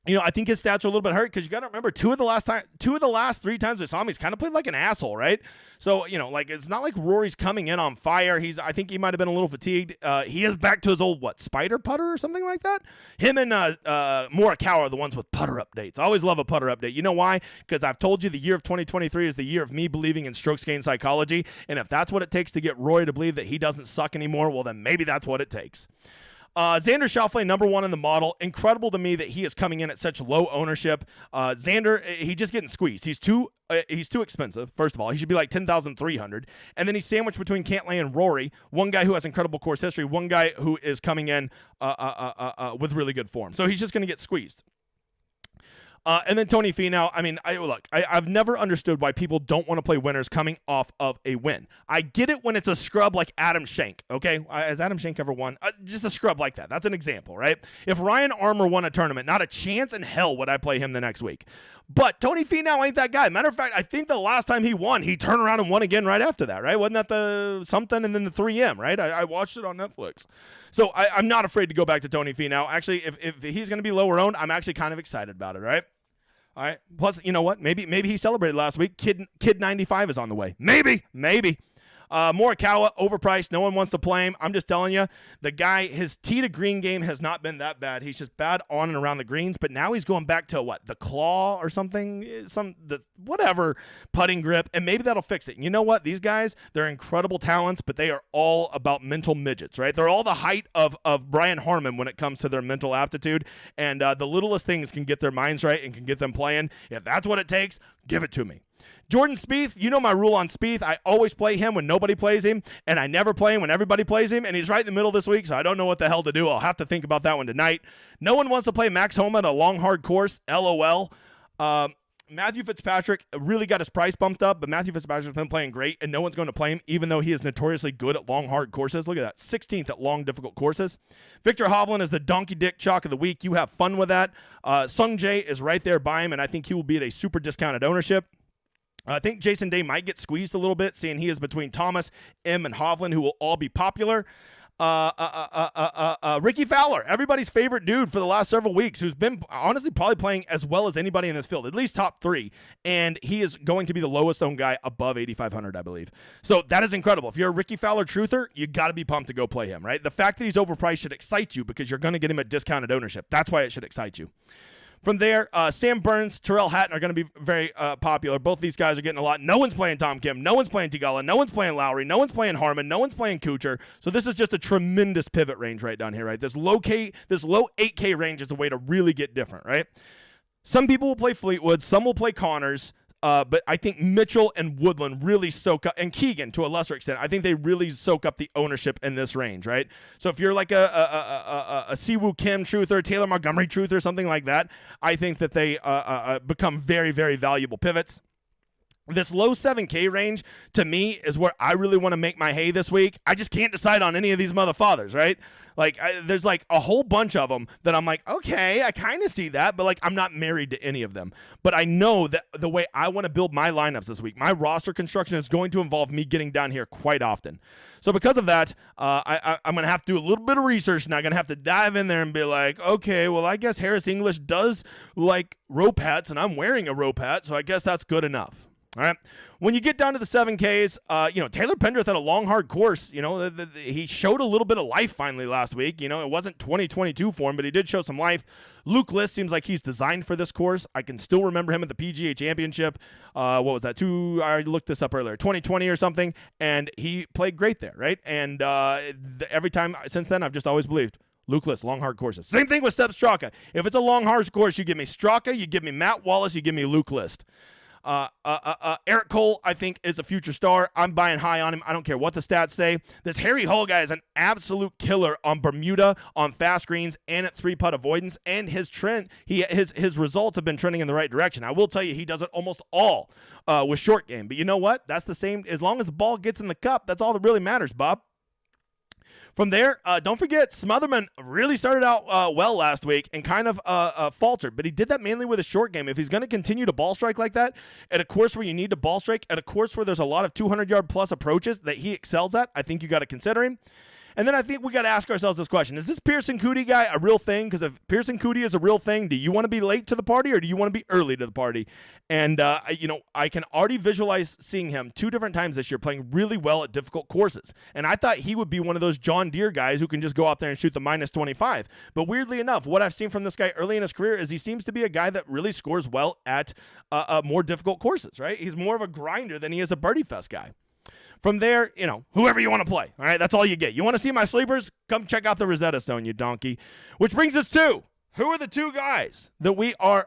S1: I think his stats are a little bit hurt because you got to remember 2 of the last 3 times we saw him, he's kind of played like an asshole, right? So, it's not like Rory's coming in on fire. I think he might have been a little fatigued. He is back to his old, spider putter or something like that? Him and Morikawa are the ones with putter updates. I always love a putter update. You know why? Because I've told you the year of 2023 is the year of me believing in strokes gain psychology. And if that's what it takes to get Rory to believe that he doesn't suck anymore, well, then maybe that's what it takes. Xander Schauffele, number 1 in the model. Incredible to me that he is coming in at such low ownership. Xander, he's just getting squeezed. He's too expensive, first of all. He should be like 10,300. And then he's sandwiched between Cantlay and Rory, one guy who has incredible course history, one guy who is coming in with really good form. So he's just going to get squeezed. And then Tony Finau, I've never understood why people don't want to play winners coming off of a win. I get it when it's a scrub like Adam Schenk, okay? Has Adam Schenk ever won? Just a scrub like that. That's an example, right? If Ryan Armour won a tournament, not a chance in hell would I play him the next week. But Tony Finau ain't that guy. Matter of fact, I think the last time he won, he turned around and won again right after that, right? Wasn't that the something and then the 3M, right? I watched it on Netflix. So I'm not afraid to go back to Tony Finau. Actually, if he's going to be lower owned, I'm actually kind of excited about it, right? All right. Plus, you know what? Maybe he celebrated last week. Kid 95 is on the way. Maybe. Morikawa, overpriced. No one wants to play him. I'm just telling you, the guy, his tee to green game has not been that bad. He's just bad on and around the greens, but now he's going back to what? The claw or something? Whatever putting grip, and maybe that'll fix it. And you know what? These guys, they're incredible talents, but they are all about mental midgets, right? They're all the height of Brian Harmon when it comes to their mental aptitude, and the littlest things can get their minds right and can get them playing. If that's what it takes, give it to me. Jordan Spieth, you know my rule on Spieth. I always play him when nobody plays him, and I never play him when everybody plays him, and he's right in the middle this week, so I don't know what the hell to do. I'll have to think about that one tonight. No one wants to play Max Homa at a long, hard course, LOL. Matthew Fitzpatrick really got his price bumped up, but Matthew Fitzpatrick's been playing great, and no one's going to play him, even though he is notoriously good at long, hard courses. Look at that, 16th at long, difficult courses. Victor Hovland is the donkey dick chalk of the week. You have fun with that. Sung Jae is right there by him, and I think he will be at a super discounted ownership. I think Jason Day might get squeezed a little bit, seeing he is between Thomas, M, and Hovland, who will all be popular. Ricky Fowler, everybody's favorite dude for the last several weeks, who's been honestly probably playing as well as anybody in this field, at least top 3, and he is going to be the lowest owned guy above 8,500, I believe. So that is incredible. If you're a Ricky Fowler truther, you got to be pumped to go play him, right? The fact that he's overpriced should excite you because you're going to get him at discounted ownership. That's why it should excite you. From there, Sam Burns, Tyrrell Hatton are going to be very popular. Both these guys are getting a lot. No one's playing Tom Kim. No one's playing Tigala. No one's playing Lowry. No one's playing Harmon. No one's playing Kuchar. So this is just a tremendous pivot range right down here, right? This low 8K range is a way to really get different, right? Some people will play Fleetwood. Some will play Connors. But I think Mitchell and Woodland really soak up, and Keegan to a lesser extent, I think they really soak up the ownership in this range, right? So if you're like a Siwoo Kim truther, Taylor Montgomery truther, something like that, I think that they become very, very valuable pivots. This low 7K range, to me, is where I really want to make my hay this week. I just can't decide on any of these motherfathers, right? Like, there's like a whole bunch of them that I'm like, okay, I kind of see that, but like I'm not married to any of them. But I know that the way I want to build my lineups this week, my roster construction is going to involve me getting down here quite often. So because of that, I'm going to have to do a little bit of research, and I'm going to have to dive in there and be like, okay, well, I guess Harris English does like rope hats, and I'm wearing a rope hat, so I guess that's good enough. All right. When you get down to the 7Ks, Taylor Pendrith had a long, hard course. He showed a little bit of life finally last week. It wasn't 2022 for him, but he did show some life. Luke List seems like he's designed for this course. I can still remember him at the PGA Championship. What was that? I looked this up earlier, 2020 or something, and he played great there, right? And every time since then, I've just always believed Luke List, long, hard courses. Same thing with Step Straka. If it's a long, hard course, you give me Straka, you give me Matt Wallace, you give me Luke List. Eric Cole, I think, is a future star. I'm buying high on him. I don't care what the stats say. This Harry Hole guy is an absolute killer on Bermuda, on fast greens, and at 3-putt avoidance. And his trend, his results have been trending in the right direction. I will tell you, he does it almost all with short game. But you know what? That's the same. As long as the ball gets in the cup, that's all that really matters, Bob. From there, don't forget, Smotherman really started out well last week and kind of faltered, but he did that mainly with a short game. If he's going to continue to ball strike like that at a course where you need to ball strike, at a course where there's a lot of 200-yard plus approaches that he excels at, I think you got to consider him. And then I think we got to ask ourselves this question. Is this Pearson Coody guy a real thing? Because if Pearson Coody is a real thing, do you want to be late to the party or do you want to be early to the party? And, I can already visualize seeing him 2 different times this year playing really well at difficult courses. And I thought he would be one of those John Deere guys who can just go out there and shoot the minus 25. But weirdly enough, what I've seen from this guy early in his career is he seems to be a guy that really scores well at more difficult courses, right? He's more of a grinder than he is a birdie fest guy. From there, whoever you want to play. All right, that's all you get. You want to see my sleepers? Come check out the Rosetta Stone, you donkey. Which brings us to, who are the 2 guys that we are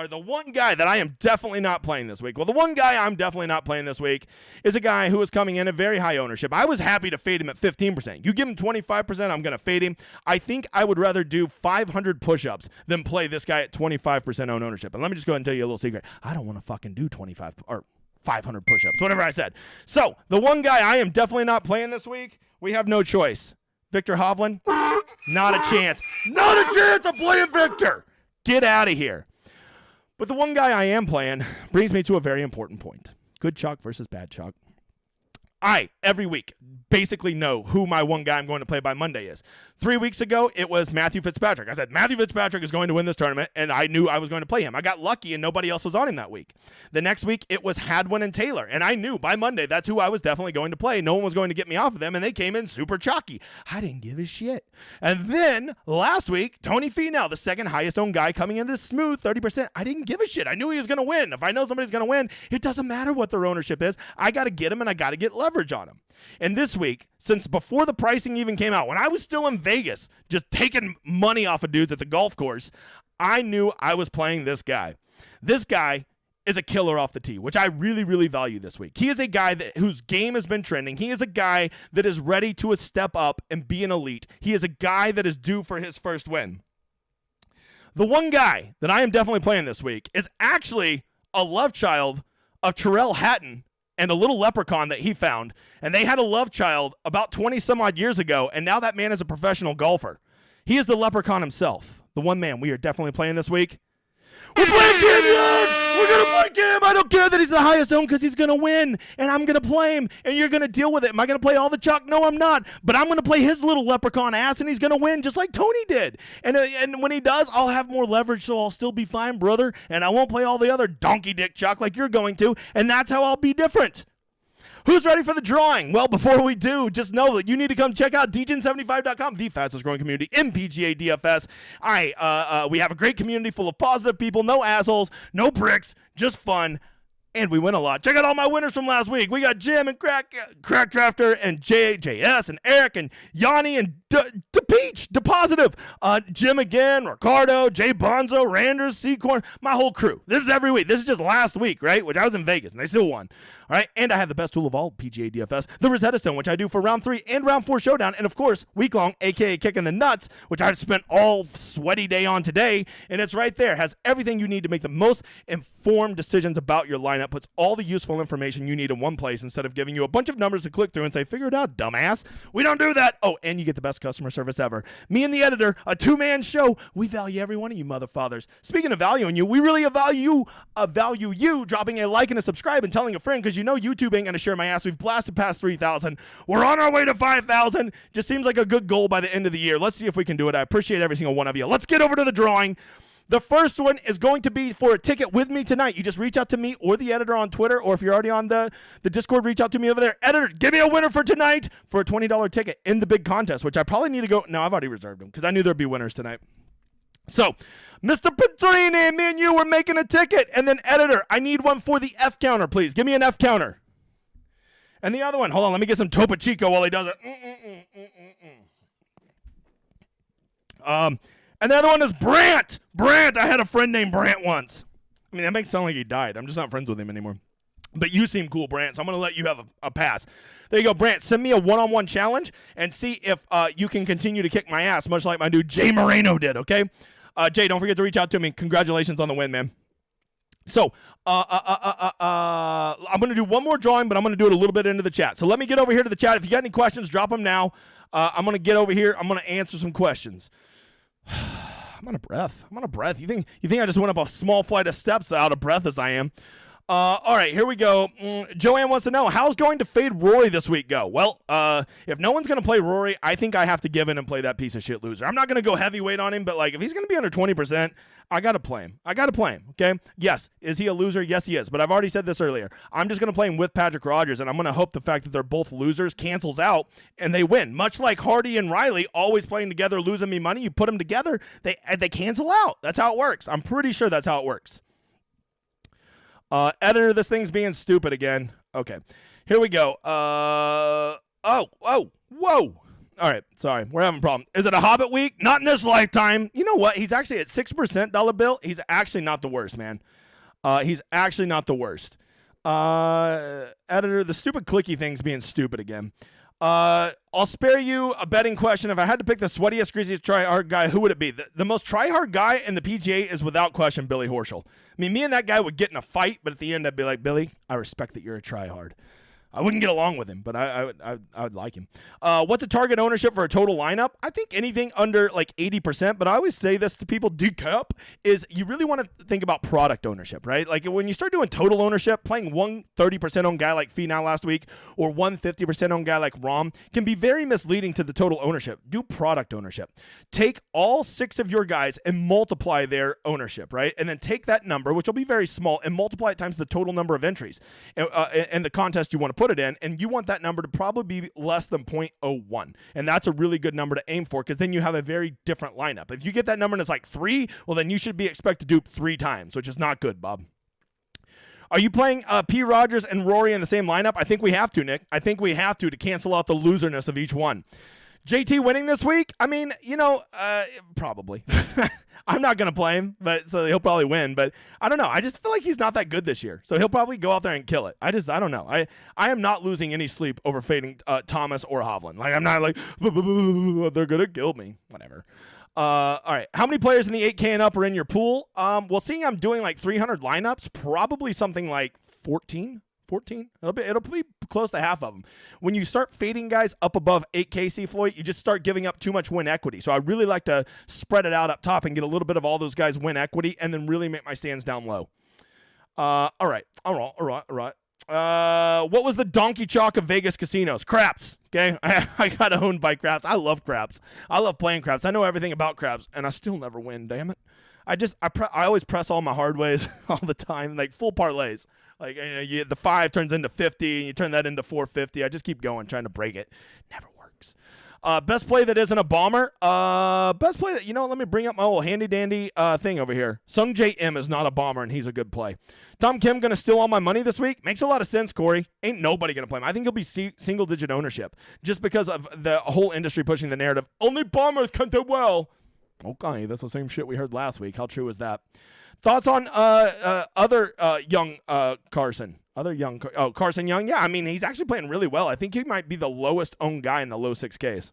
S1: the one guy that I am definitely not playing this week? Well, the one guy I'm definitely not playing this week is a guy who is coming in at very high ownership. I was happy to fade him at 15%. You give him 25%, I'm going to fade him. I think I would rather do 500 push-ups than play this guy at 25% own ownership. And let me just go ahead and tell you a little secret. I don't want to fucking do 25 or 500 push-ups, whatever I said. So, the one guy I am definitely not playing this week, we have no choice. Victor Hovland, not a chance. Not a chance of playing Victor. Get out of here. But the one guy I am playing brings me to a very important point. Good chalk versus bad chalk. Every week, basically know who my one guy I'm going to play by Monday is. 3 weeks ago, it was Matthew Fitzpatrick. I said, Matthew Fitzpatrick is going to win this tournament, and I knew I was going to play him. I got lucky, and nobody else was on him that week. The next week, it was Hadwin and Taylor, and I knew by Monday that's who I was definitely going to play. No one was going to get me off of them, and they came in super chalky. I didn't give a shit. And then last week, Tony Finau, the second highest owned guy coming into smooth 30%. I didn't give a shit. I knew he was going to win. If I know somebody's going to win, it doesn't matter what their ownership is. I got to get him, and I got to get leverage on him. And this week, since before the pricing even came out, when I was still in Vegas, just taking money off of dudes at the golf course, I knew I was playing this guy. This guy is a killer off the tee, which I really, really value this week. He is a guy whose game has been trending. He is a guy that is ready to step up and be an elite. He is a guy that is due for his first win. The one guy that I am definitely playing this week is actually a love child of Terrell Hatton and a little leprechaun that he found. And they had a love child about 20 some odd years ago, and now that man is a professional golfer. He is the leprechaun himself. The one man we are definitely playing this week. We're playing Cam Young! We're going to play Cam! I don't care that he's the highest owned because he's going to win, and I'm going to play him, and you're going to deal with it. Am I going to play all the chalk? No, I'm not. But I'm going to play his little leprechaun ass, and he's going to win just like Tony did. And when he does, I'll have more leverage, so I'll still be fine, brother, and I won't play all the other donkey dick chalk like you're going to, and that's how I'll be different. Who's ready for the drawing? Well, before we do, just know that you need to come check out dgen75.com, the fastest growing community in PGA DFS. We have a great community full of positive people, no assholes, no pricks, just fun, and we win a lot. Check out all my winners from last week. We got Jim and Crack Drafter and JS and Eric and Yanni and Peach, Depositive, Jim again, Ricardo, Jay Bonzo, Randers, Seacorn, my whole crew. This is every week. This is just last week, right? Which I was in Vegas, and they still won. All right, and I have the best tool of all PGA DFS, the Rosetta Stone, which I do for round 3 and round 4 showdown, and of course, week-long, a.k.a. Kicking the Nuts, which I've spent all sweaty day on today, and it's right there. It has everything you need to make the most informed decisions about your lineup, puts all the useful information you need in one place instead of giving you a bunch of numbers to click through and say, figure it out, dumbass. We don't do that. Oh, and you get the best customer service ever. Me and the editor, a two-man show. We value every one of you motherfathers. Speaking of valuing you, we really value you dropping a like and a subscribe and telling a friend, because you know YouTube ain't going to share my ass. We've blasted past 3,000. We're on our way to 5,000. Just seems like a good goal by the end of the year. Let's see if we can do it. I appreciate every single one of you. Let's get over to the drawing. The first one is going to be for a ticket with me tonight. You just reach out to me or the editor on Twitter, or if you're already on the Discord, reach out to me over there. Editor, give me a winner for tonight for a $20 ticket in the big contest, which I probably need to go. No, I've already reserved them because I knew there'd be winners tonight. So, Mr. Petrini, me and you were making a ticket. And then, editor, I need one for the F counter, please. Give me an F counter. And the other one, hold on, let me get some Topo Chico while he does it. And the other one is Brant. Brant, I had a friend named Brant once. I mean, that makes it sound like he died. I'm just not friends with him anymore. But you seem cool, Brant, so I'm going to let you have a pass. There you go, Brant. Send me a one-on-one challenge and see if you can continue to kick my ass, much like my dude Jay Moreno did, okay? Jay, don't forget to reach out to me. Congratulations on the win, man. So, I'm going to do one more drawing, but I'm going to do it a little bit into the chat. So let me get over here to the chat. If you got any questions, drop them now. I'm going to get over here. I'm going to answer some questions. I'm out of breath. You think I just went up a small flight of steps out of breath as I am? All right, here we go. Joanne wants to know, how's going to fade Rory this week go? Well, if no one's going to play Rory, I think I have to give in and play that piece of shit loser. I'm not going to go heavyweight on him, but like if he's going to be under 20%, I got to play him. Okay? Yes. Is he a loser? Yes, he is. But I've already said this earlier. I'm just going to play him with Patrick Rogers, and I'm going to hope the fact that they're both losers cancels out and they win. Much like Hardy and Riley always playing together, losing me money. You put them together, they cancel out. That's how it works. I'm pretty sure that's how it works. Editor, this thing's being stupid again. Okay, here we go. Whoa. All right, sorry, we're having a problem. Is it a Hobbit week? Not in this lifetime. You know what? He's actually at 6% dollar bill. He's actually not the worst, man. He's actually not the worst. Editor, the stupid clicky thing's being stupid again. I'll spare you a betting question. If I had to pick the sweatiest, greasiest try-hard guy, who would it be? The most try-hard guy in the PGA is without question Billy Horschel. I mean, me and that guy would get in a fight, but at the end I'd be like, Billy, I respect that you're a try-hard. I wouldn't get along with him, but I would like him. What's the target ownership for a total lineup? I think anything under like 80%, but I always say this to people, decap, is you really want to think about product ownership, right? Like when you start doing total ownership, playing one 30% owned guy like Finau last week or one 50% owned guy like Rom can be very misleading to the total ownership. Do product ownership. Take all 6 of your guys and multiply their ownership, right? And then take that number, which will be very small, and multiply it times the total number of entries and the contest you want to put it in, and you want that number to probably be less than 0.01, and that's a really good number to aim for, because then you have a very different lineup. If you get that number and it's like 3, well, then you should be expected to dupe 3 times, which is not good, Bob. Are you playing P. Rogers and Rory in the same lineup? I think we have to, Nick. I think we have to cancel out the loserness of each one. JT winning this week? I mean, probably. I'm not going to play him, so he'll probably win. But I don't know. I just feel like he's not that good this year. So he'll probably go out there and kill it. I don't know. I am not losing any sleep over fading Thomas or Hovland. Like, I'm not like, they're going to kill me. Whatever. All right. How many players in the 8K and up are in your pool? Well, seeing I'm doing like 300 lineups, probably something like 14. It'll be close to half of them. When you start fading guys up above 8K, C. Floyd, you just start giving up too much win equity. So I really like to spread it out up top and get a little bit of all those guys win equity, and then really make my stands down low. All right. What was the donkey chalk of Vegas casinos? Craps. Okay, I got owned by craps. I love craps. I love playing craps. I know everything about craps, and I still never win. Damn it. I always press all my hard ways all the time, like full parlays. Like, the 5 turns into 50, and you turn that into 450. I just keep going, trying to break it. Never works. Best play that isn't a bomber. Best play that, let me bring up my old handy-dandy thing over here. Sung J M is not a bomber, and he's a good play. Tom Kim going to steal all my money this week? Makes a lot of sense, Corey. Ain't nobody going to play him. I think he'll be single-digit ownership, just because of the whole industry pushing the narrative. Only bombers can do well. Okay, that's the same shit we heard last week. How true is that? Thoughts on other young Carson? Carson Young? Yeah, I mean, he's actually playing really well. I think he might be the lowest owned guy in the low 6Ks.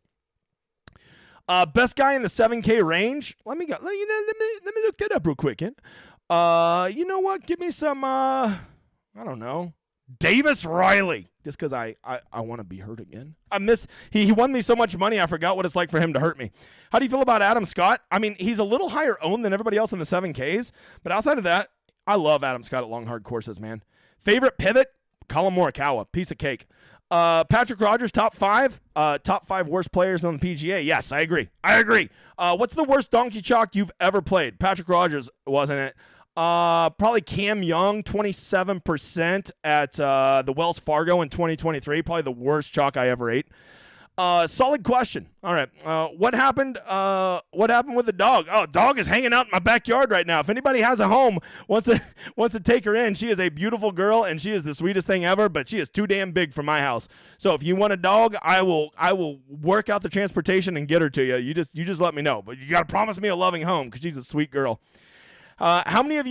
S1: Best guy in the 7K range? Let me look that up real quick. You know what? Give me some, I don't know, Davis Riley. Just because I want to be hurt again. He won me so much money, I forgot what it's like for him to hurt me. How do you feel about Adam Scott? I mean, he's a little higher owned than everybody else in the 7Ks, but outside of that, I love Adam Scott at long, hard courses, man. Favorite pivot? Colin Morikawa, piece of cake. Patrick Rogers, top 5 worst players on the PGA. Yes, I agree. What's the worst donkey chalk you've ever played? Patrick Rogers, wasn't it? Probably Cam Young, 27% at the Wells Fargo in 2023. Probably the worst chalk I ever ate. Solid question. All right. What happened? What happened with the dog? Oh, dog is hanging out in my backyard right now. If anybody has a home, wants to take her in, she is a beautiful girl and she is the sweetest thing ever. But she is too damn big for my house. So if you want a dog, I will work out the transportation and get her to you. You just let me know. But you got to promise me a loving home because she's a sweet girl. How many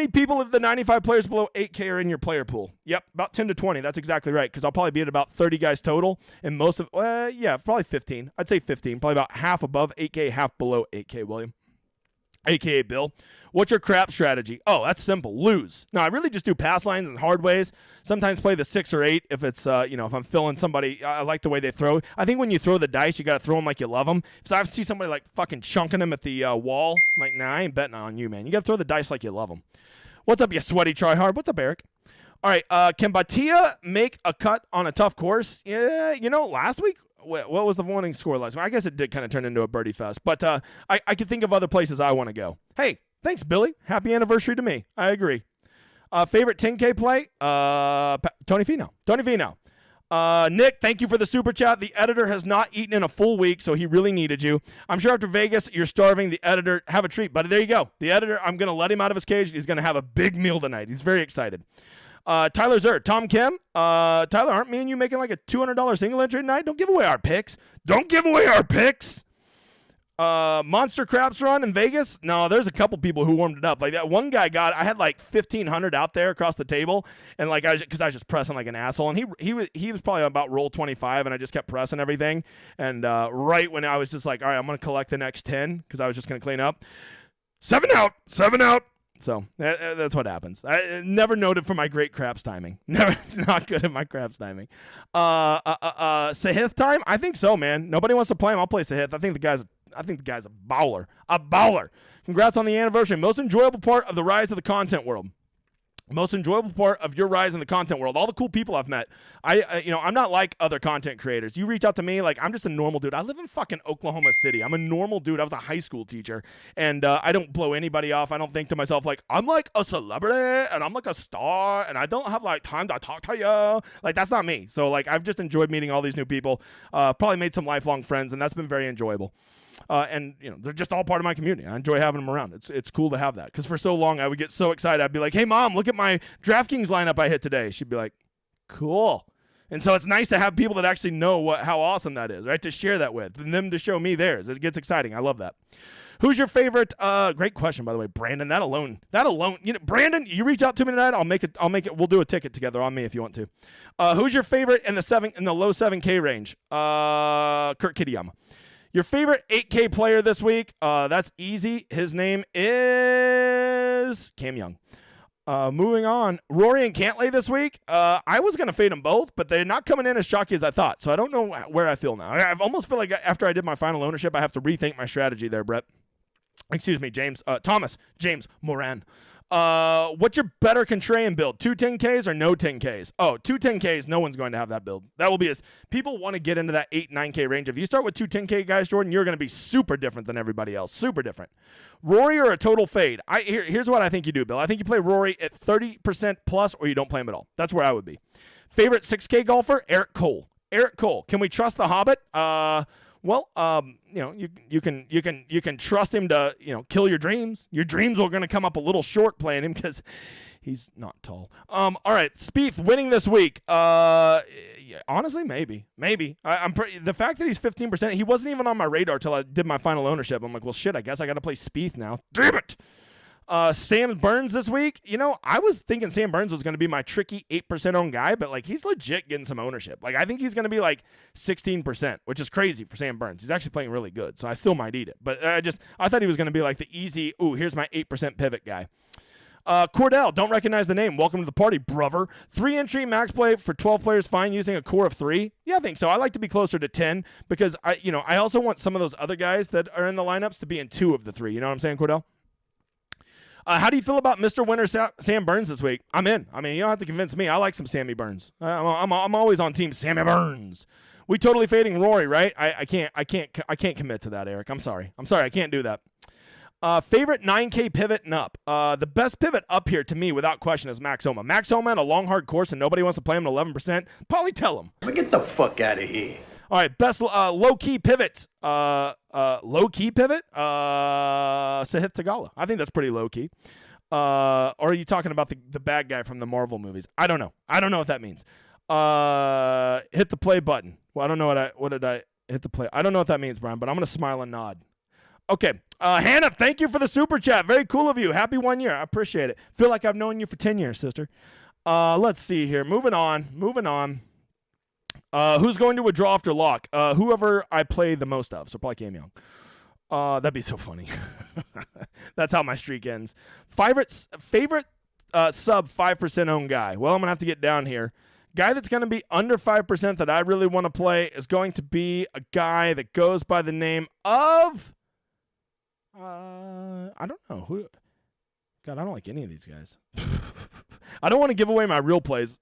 S1: people of the 95 players below 8K are in your player pool? Yep, about 10 to 20. That's exactly right, because I'll probably be at about 30 guys total, and most of, probably 15. I'd say 15. Probably about half above 8K, half below 8K, William. AKA Bill. What's your crap strategy? Oh, that's simple. Lose. No, I really just do pass lines and hard ways. Sometimes play the 6 or 8 if it's, if I'm filling somebody. I like the way they throw. I think when you throw the dice, you got to throw them like you love them. If I see somebody like fucking chunking them at the wall, I'm like, nah, I ain't betting on you, man. You got to throw the dice like you love them. What's up, you sweaty tryhard? What's up, Eric? All right, can Batia make a cut on a tough course? Yeah, last week, what was the winning score last week? I guess it did kind of turn into a birdie fest, but I could think of other places I want to go. Hey, thanks, Billy. Happy anniversary to me. I agree. Favorite 10K play? Tony Finau. Nick, thank you for the super chat. The editor has not eaten in a full week, so he really needed you. I'm sure after Vegas, you're starving. The editor, have a treat. But there you go. The editor, I'm going to let him out of his cage. He's going to have a big meal tonight. He's very excited. Tyler Zer, Tom Kim. Tyler, aren't me and you making like a $200 single entry tonight? Don't give away our picks. Monster Craps run in Vegas? No, there's a couple people who warmed it up. Like that one guy I had like 1,500 out there across the table, and like because I was just pressing like an asshole, and he was probably about roll 25, and I just kept pressing everything, and right when I was just like, all right, I'm gonna collect the next 10 because I was just gonna clean up. 7 out. So that's what happens. I never noted for my great craps timing. Never, not good at my craps timing. Sahith time? I think so, man. Nobody wants to play him. I'll play Sahith. I think the guy's a baller. A baller. Congrats on the anniversary. Most enjoyable part of the rise of the content world. Most enjoyable part of your rise in the content world. All the cool people I've met. I'm not like other content creators. You reach out to me like I'm just a normal dude. I live in fucking Oklahoma City. I'm a normal dude. I was a high school teacher, and I don't blow anybody off. I don't think to myself like I'm like a celebrity and I'm like a star and I don't have like time to talk to you. Like that's not me. So like I've just enjoyed meeting all these new people. Probably made some lifelong friends, and that's been very enjoyable. And they're just all part of my community. I enjoy having them around. It's cool to have that, because for so long I would get so excited. I'd be like, hey mom, look at my DraftKings lineup I hit today. She'd be like, cool. And so it's nice to have people that actually know how awesome that is, right? To share that with, and them to show me theirs. It gets exciting. I love that. Who's your favorite? Great question, by the way, Brandon. That alone. Brandon, you reach out to me tonight. I'll make it. We'll do a ticket together on me if you want to. Who's your favorite in the low 7K range? Kurt Kitayama. Your favorite 8K player this week? That's easy. His name is Cam Young. Moving on. Rory and Cantlay this week. I was going to fade them both, but they're not coming in as chalky as I thought. So I don't know where I feel now. I almost feel like after I did my final ownership, I have to rethink my strategy there, Brett. Excuse me, James Moran. What's your better contrarian build? 2 10Ks or no 10Ks? Oh, 2 10Ks, no one's going to have that build. That will be people want to get into that 8, 9K range. If you start with 2 10K guys, Jordan, you're going to be super different than everybody else. Super different. Rory or a total fade? Here's what I think you do, Bill. I think you play Rory at 30% plus, or you don't play him at all. That's where I would be. Favorite 6K golfer? Eric Cole. Can we trust the Hobbit? Well, you can trust him to, kill your dreams. Your dreams are going to come up a little short playing him because he's not tall. All right, Spieth winning this week. Honestly, maybe. The fact that he's 15%, he wasn't even on my radar till I did my final ownership. I'm like, well, shit, I guess I got to play Spieth now. Damn it. Sam Burns this week. I was thinking Sam Burns was going to be my tricky 8% owned guy, but like he's legit getting some ownership. Like I think he's going to be like 16%, which is crazy for Sam Burns. He's actually playing really good, so I still might eat it. But I thought he was going to be like the easy, here's my 8% pivot guy. Cordell, don't recognize the name. Welcome to the party, brother. 3 entry max play for 12 players fine using a core of 3. Yeah, I think so. I like to be closer to 10 because I also want some of those other guys that are in the lineups to be in 2 of the 3. You know what I'm saying, Cordell? How do you feel about Mr. Winner Sam Burns this week? I'm in. I mean, you don't have to convince me. I like some Sammy Burns. I'm always on team Sammy Burns. We totally fading Rory, right? I can't commit to that, Eric. I'm sorry. I can't do that. Favorite 9K pivot and up. The best pivot up here to me, without question, is Max Homa. Max Homa in a long, hard course and nobody wants to play him at 11%. Probably tell him.
S3: Get the fuck out of here.
S1: All right, best low-key pivot. Low-key pivot? Sahith Theegala. I think that's pretty low-key. Or are you talking about the bad guy from the Marvel movies? I don't know what that means. Hit the play button. Well, I don't know what did I hit the play? I don't know what that means, Brian, but I'm going to smile and nod. Okay. Hannah, thank you for the super chat. Very cool of you. Happy 1 year. I appreciate it. Feel like I've known you for 10 years, sister. Let's see here. Moving on. Who's going to a draw after lock? Whoever I play the most of. So probably Cam Young. That'd be so funny. That's how my streak ends. Favorite sub 5% owned guy. Well, I'm going to have to get down here. Guy that's going to be under 5% that I really want to play is going to be a guy that goes by the name of... I don't know. Who? God, I don't like any of these guys. I don't want to give away my real plays.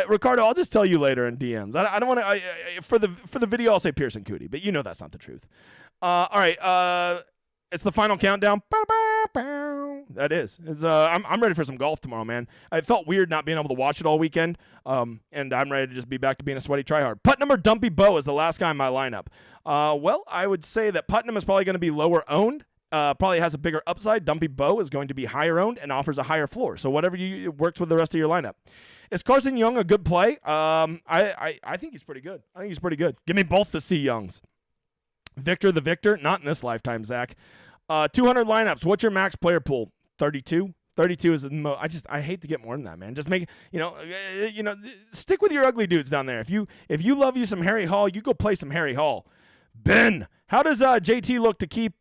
S1: Ricardo, I'll just tell you later in DMs. I don't want to. For the video, I'll say Pearson Cootie, but you know that's not the truth. All right. It's the final countdown. That is. I'm ready for some golf tomorrow, man. It felt weird not being able to watch it all weekend. And I'm ready to just be back to being a sweaty tryhard. Putnam or Dumpy Bow is the last guy in my lineup. Well, I would say that Putnam is probably going to be lower owned. Probably has a bigger upside. Dumpy Bow is going to be higher owned and offers a higher floor. So whatever it works with the rest of your lineup. Is Carson Young a good play? I think he's pretty good. Give me both the C Youngs. Victor the Victor, not in this lifetime, Zach. 200 lineups. What's your max player pool? 32. 32 is the most. I hate to get more than that, man. Just make stick with your ugly dudes down there. If you love you some Harry Hall, you go play some Harry Hall. Ben, how does JT look to keep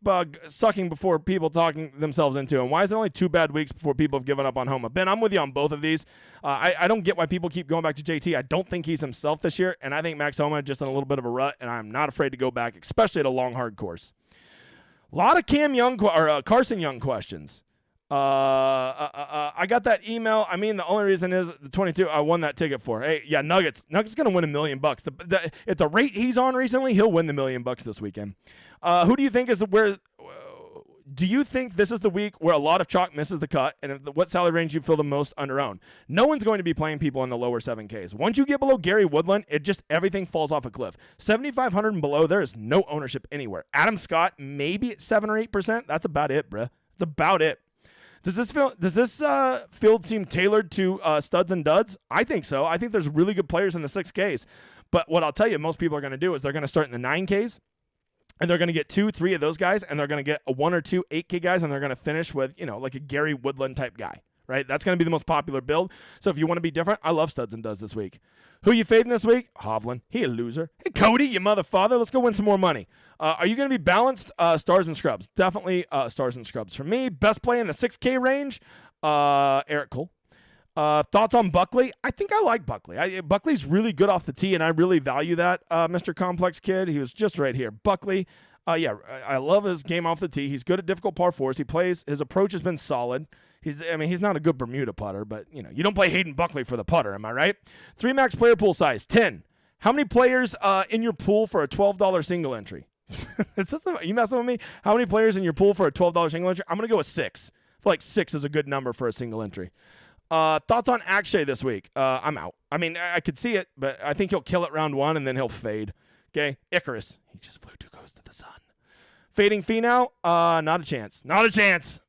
S1: sucking before people talking themselves into him? Why is it only 2 bad weeks before people have given up on Homa? Ben, I'm with you on both of these. I don't get why people keep going back to JT. I don't think he's himself this year, and I think Max Homa just in a little bit of a rut, and I'm not afraid to go back, especially at a long, hard course. A lot of Carson Young questions. I got that email. I mean, the only reason is the 22 I won that ticket for. Hey, yeah, Nuggets going to win $1 million. At the rate he's on recently, he'll win the $1 million this weekend. Who do you think is where? Do you think this is the week where a lot of chalk misses the cut? And what salary range you feel the most underowned? No one's going to be playing people in the lower 7Ks. Once you get below Gary Woodland, everything falls off a cliff. 7,500 and below, there is no ownership anywhere. Adam Scott, maybe at 7 or 8%. That's about it, bruh. That's about it. Does this field seem tailored to studs and duds? I think so. I think there's really good players in the 6Ks. But what I'll tell you, most people are going to do is they're going to start in the 9Ks, and they're going to get 2, 3 of those guys, and they're going to get a 1 or 2 8K guys, and they're going to finish with, like a Gary Woodland type guy, right? That's going to be the most popular build. So if you want to be different, I love studs and duds this week. Who you fading this week? Hovland. He a loser. Hey, Cody, you motherfather. Let's go win some more money. Are you going to be balanced? Stars and scrubs. Definitely stars and scrubs. For me, best play in the 6K range, Eric Cole. Thoughts on Buckley? I think I like Buckley. Buckley's really good off the tee, and I really value that, Mr. Complex Kid. He was just right here. Buckley, I love his game off the tee. He's good at difficult par fours. His approach has been solid. He's not a good Bermuda putter, but, you don't play Hayden Buckley for the putter, am I right? 3 max player pool size, 10. How many players in your pool for a $12 single entry? You messing with me? How many players in your pool for a $12 single entry? I'm going to go with 6. I feel like 6 is a good number for a single entry. Thoughts on Akshay this week? I'm out. I mean, I could see it, but I think he'll kill it round 1, and then he'll fade. Okay? Icarus. He just flew too close to the sun. Fading Finau? Not a chance. Not a chance.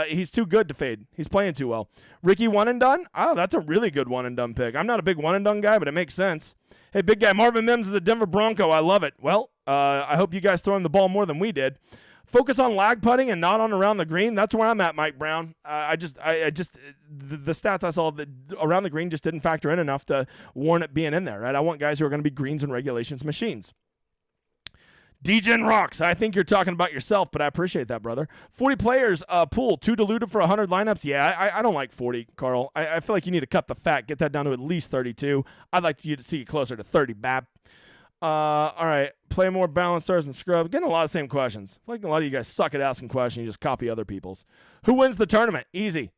S1: He's too good to fade. He's playing too well. Ricky one and done? Oh, that's a really good one and done pick. I'm not a big one and done guy, but it makes sense. Hey, big guy, Marvin Mims is a Denver Bronco. I love it. Well, I hope you guys throw him the ball more than we did. Focus on lag putting and not on around the green. That's where I'm at, Mike Brown. The stats I saw around the green just didn't factor in enough to warrant it being in there, right? I want guys who are going to be greens and regulations machines. DGen rocks. I think you're talking about yourself, but I appreciate that, brother. 40 players, pool, too diluted for 100 lineups. Yeah, I don't like 40, Carl. I feel like you need to cut the fat, get that down to at least 32. I'd like you to see it closer to 30, Bab. All right, play more balanced stars and scrub. Getting a lot of the same questions. I feel like a lot of you guys suck at asking questions. You just copy other people's. Who wins the tournament? Easy.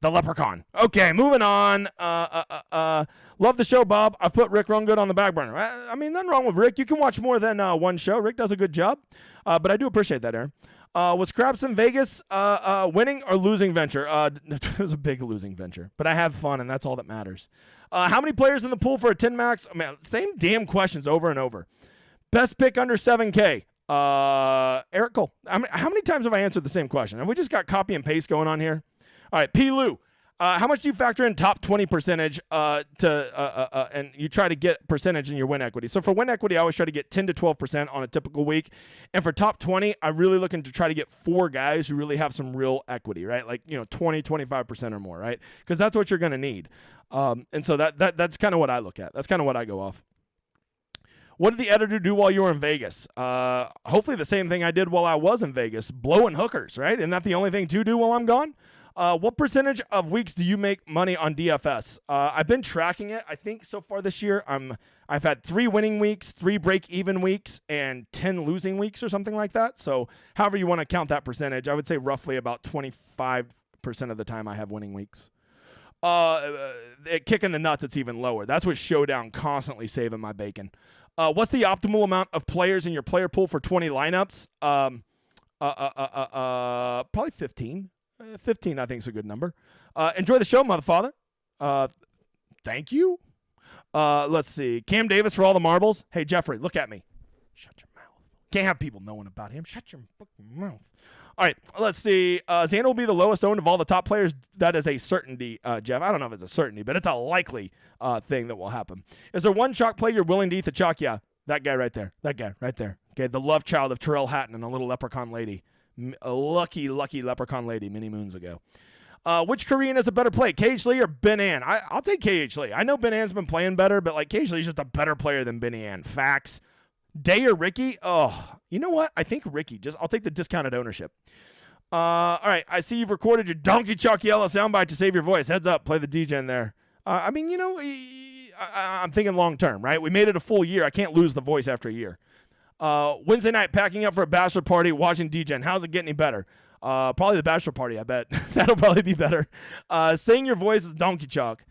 S1: The Leprechaun. Okay, moving on. Love the show, Bob. I've put Rick Rungood on the back burner. I mean, nothing wrong with Rick. You can watch more than one show. Rick does a good job. But I do appreciate that, Aaron. Was Craps in Vegas winning or losing venture? It was a big losing venture. But I have fun, and that's all that matters. How many players in the pool for a 10 max? Man, same damn questions over and over. Best pick under 7K. Eric Cole. How many times have I answered the same question? Have we just got copy and paste going on here? All right, P. Lou. How much do you factor in top 20 percentage and you try to get percentage in your win equity? So for win equity, I always try to get 10 to 12% on a typical week. And for top 20, I'm really looking to try to get 4 guys who really have some real equity, right? Like, 20, 25% or more, right? Because that's what you're going to need. And so that's kind of what I look at. That's kind of what I go off. What did the editor do while you were in Vegas? Hopefully the same thing I did while I was in Vegas, blowing hookers, right? Isn't that the only thing to do while I'm gone? What percentage of weeks do you make money on DFS? I've been tracking it. I think so far this year, I've had 3 winning weeks, 3 break-even weeks, and 10 losing weeks or something like that. So however you want to count that percentage, I would say roughly about 25% of the time I have winning weeks. Kicking the nuts, it's even lower. That's what Showdown constantly saving my bacon. What's the optimal amount of players in your player pool for 20 lineups? Probably 15. 15, I think, is a good number. Enjoy the show, motherfather. Thank you. Let's see. Cam Davis for all the marbles. Hey, Jeffrey, look at me. Shut your mouth. Can't have people knowing about him. Shut your fucking mouth. All right, let's see. Xander will be the lowest owned of all the top players. That is a certainty, Jeff. I don't know if it's a certainty, but it's a likely thing that will happen. Is there one chalk play you're willing to eat the chalk? Yeah, that guy right there. That guy right there. Okay, the love child of Terrell Hatton and a little leprechaun lady. A lucky leprechaun lady many moons ago. Which Korean is a better play, KH Lee or Ben An? I'll take KH Lee. I know Ben An's been playing better, but like KH Lee's just a better player than Ben An. Facts. Day or Ricky? Oh, you know what? I think Ricky. I'll take the discounted ownership. All right. I see you've recorded your Donkey Chalk Yellow soundbite to save your voice. Heads up. Play the DJ in there. I mean, I'm thinking long term, right? We made it a full year. I can't lose the voice after a year. Wednesday night, packing up for a bachelor party, watching DJ. How's it getting any better? Probably the bachelor party, I bet. That'll probably be better. Saying your voice is Donkey Chalk.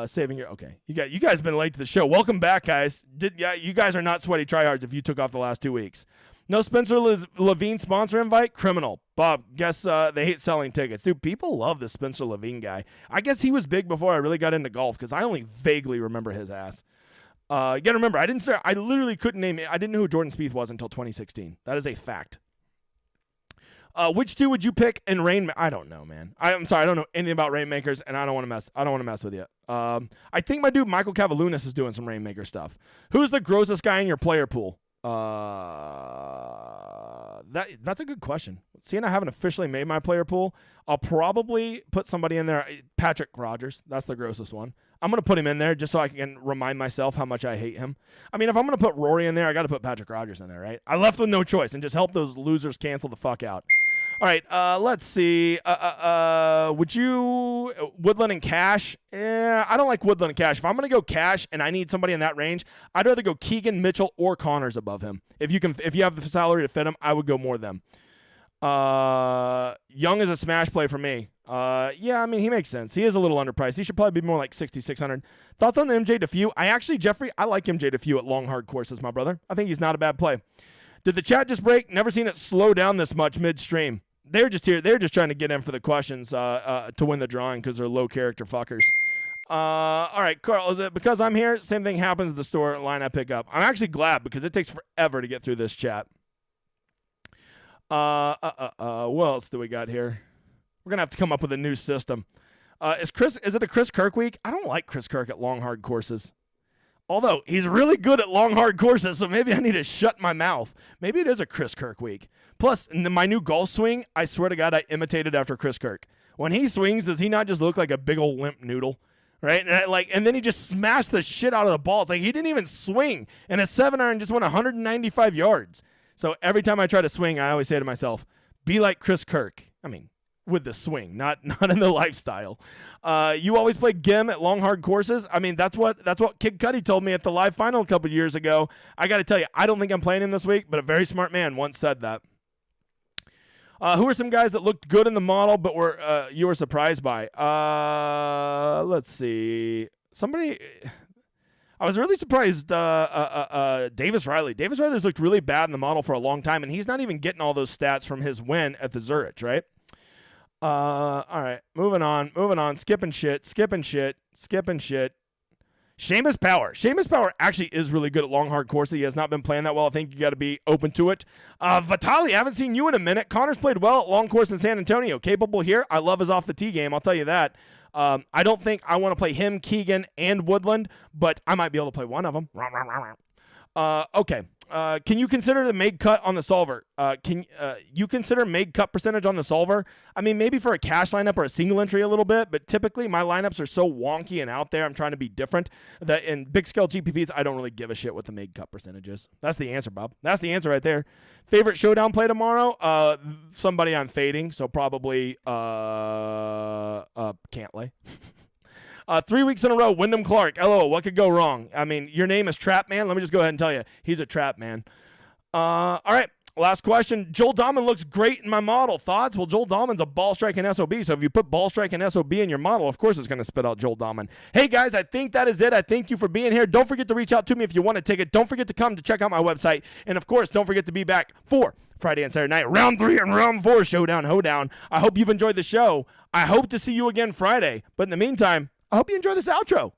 S1: Saving your okay. You guys been late to the show. Welcome back, guys. You guys are not sweaty tryhards if you took off the last 2 weeks. No Spencer Levine sponsor invite? Criminal. Bob, guess they hate selling tickets. Dude, people love the Spencer Levine guy. I guess he was big before I really got into golf because I only vaguely remember his ass. You gotta remember, I literally couldn't name it. I didn't know who Jordan Spieth was until 2016. That is a fact. Which two would you pick in rain? I don't know, man. I'm sorry, I don't know anything about rainmakers, and I don't want to mess with you. I think my dude Michael Cavalunas is doing some rainmaker stuff. Who's the grossest guy in your player pool? That's a good question. Seeing I haven't officially made my player pool, I'll probably put somebody in there. Patrick Rogers, that's the grossest one. I'm going to put him in there just so I can remind myself how much I hate him. I mean, if I'm going to put Rory in there, I got to put Patrick Rogers in there, right? I left with no choice and just help those losers cancel the fuck out. All right, let's see. Would you Woodland and Cash? I don't like Woodland and Cash. If I'm going to go Cash and I need somebody in that range, I'd rather go Keegan, Mitchell, or Connors above him. If you have the salary to fit him, I would go more of them. Young is a smash play for me. Yeah, I mean, he makes sense. He is a little underpriced. He should probably be more like 6,600. Thoughts on the MJ DeFew? Jeffrey, I like MJ DeFew at long, hard courses, my brother. I think he's not a bad play. Did the chat just break? Never seen it slow down this much midstream. They're just here. They're just trying to get in for the questions to win the drawing because they're low character fuckers. All right, Carl, is it because I'm here? Same thing happens at the store line I pick up. I'm actually glad because it takes forever to get through this chat. What else do we got here? We're going to have to come up with a new system. Is it a Chris Kirk week? I don't like Chris Kirk at long, hard courses. Although, he's really good at long, hard courses, so maybe I need to shut my mouth. Maybe it is a Chris Kirk week. Plus, in my new golf swing, I swear to God, I imitated after Chris Kirk. When he swings, does he not just look like a big old limp noodle? Right? And then he just smashed the shit out of the ball. It's like he didn't even swing, and a 7-iron just went 195 yards. So every time I try to swing, I always say to myself, be like Chris Kirk. I mean, with the swing, not in the lifestyle. You always play Gim at long, hard courses. I mean, that's what Kid Cudi told me at the live final a couple years ago. I got to tell you, I don't think I'm playing him this week, but a very smart man once said that. Who are some guys that looked good in the model, but you were surprised by? Let's see. I was really surprised. Davis Riley. Davis Riley's looked really bad in the model for a long time, and he's not even getting all those stats from his win at the Zurich, right? All right, moving on. Skipping shit. Seamus Power actually is really good at long, hard courses. He has not been playing that well. I think you got to be open to it. Vitaly, I haven't seen you in a minute. Connor's played well at long course in San Antonio. Capable here. I love his off the tee game. I'll tell you that. I don't think I want to play him, Keegan, and Woodland, but I might be able to play one of them. Okay. Can you consider the made cut on the solver? Can you consider made cut percentage on the solver? I mean, maybe for a cash lineup or a single entry a little bit, but typically my lineups are so wonky and out there. I'm trying to be different that in big scale GPPs, I don't really give a shit what the made cut percentage is. That's the answer, Bob. That's the answer right there. Favorite showdown play tomorrow? Somebody I'm fading, so probably Cantlay. 3 weeks in a row, Wyndham Clark. LOL, what could go wrong? I mean, your name is Trap Man. Let me just go ahead and tell you, he's a trap man. All right, last question. Joel Dahlman looks great in my model. Thoughts? Well, Joel Dahlman's a ball striking SOB, so if you put ball striking SOB in your model, of course it's going to spit out Joel Dahlman. Hey, guys, I think that is it. I thank you for being here. Don't forget to reach out to me if you want a ticket. Don't forget to come to check out my website. And, of course, don't forget to be back for Friday and Saturday night, round 3 and round 4, Showdown, Hoedown. I hope you've enjoyed the show. I hope to see you again Friday. But in the meantime, I hope you enjoy this outro.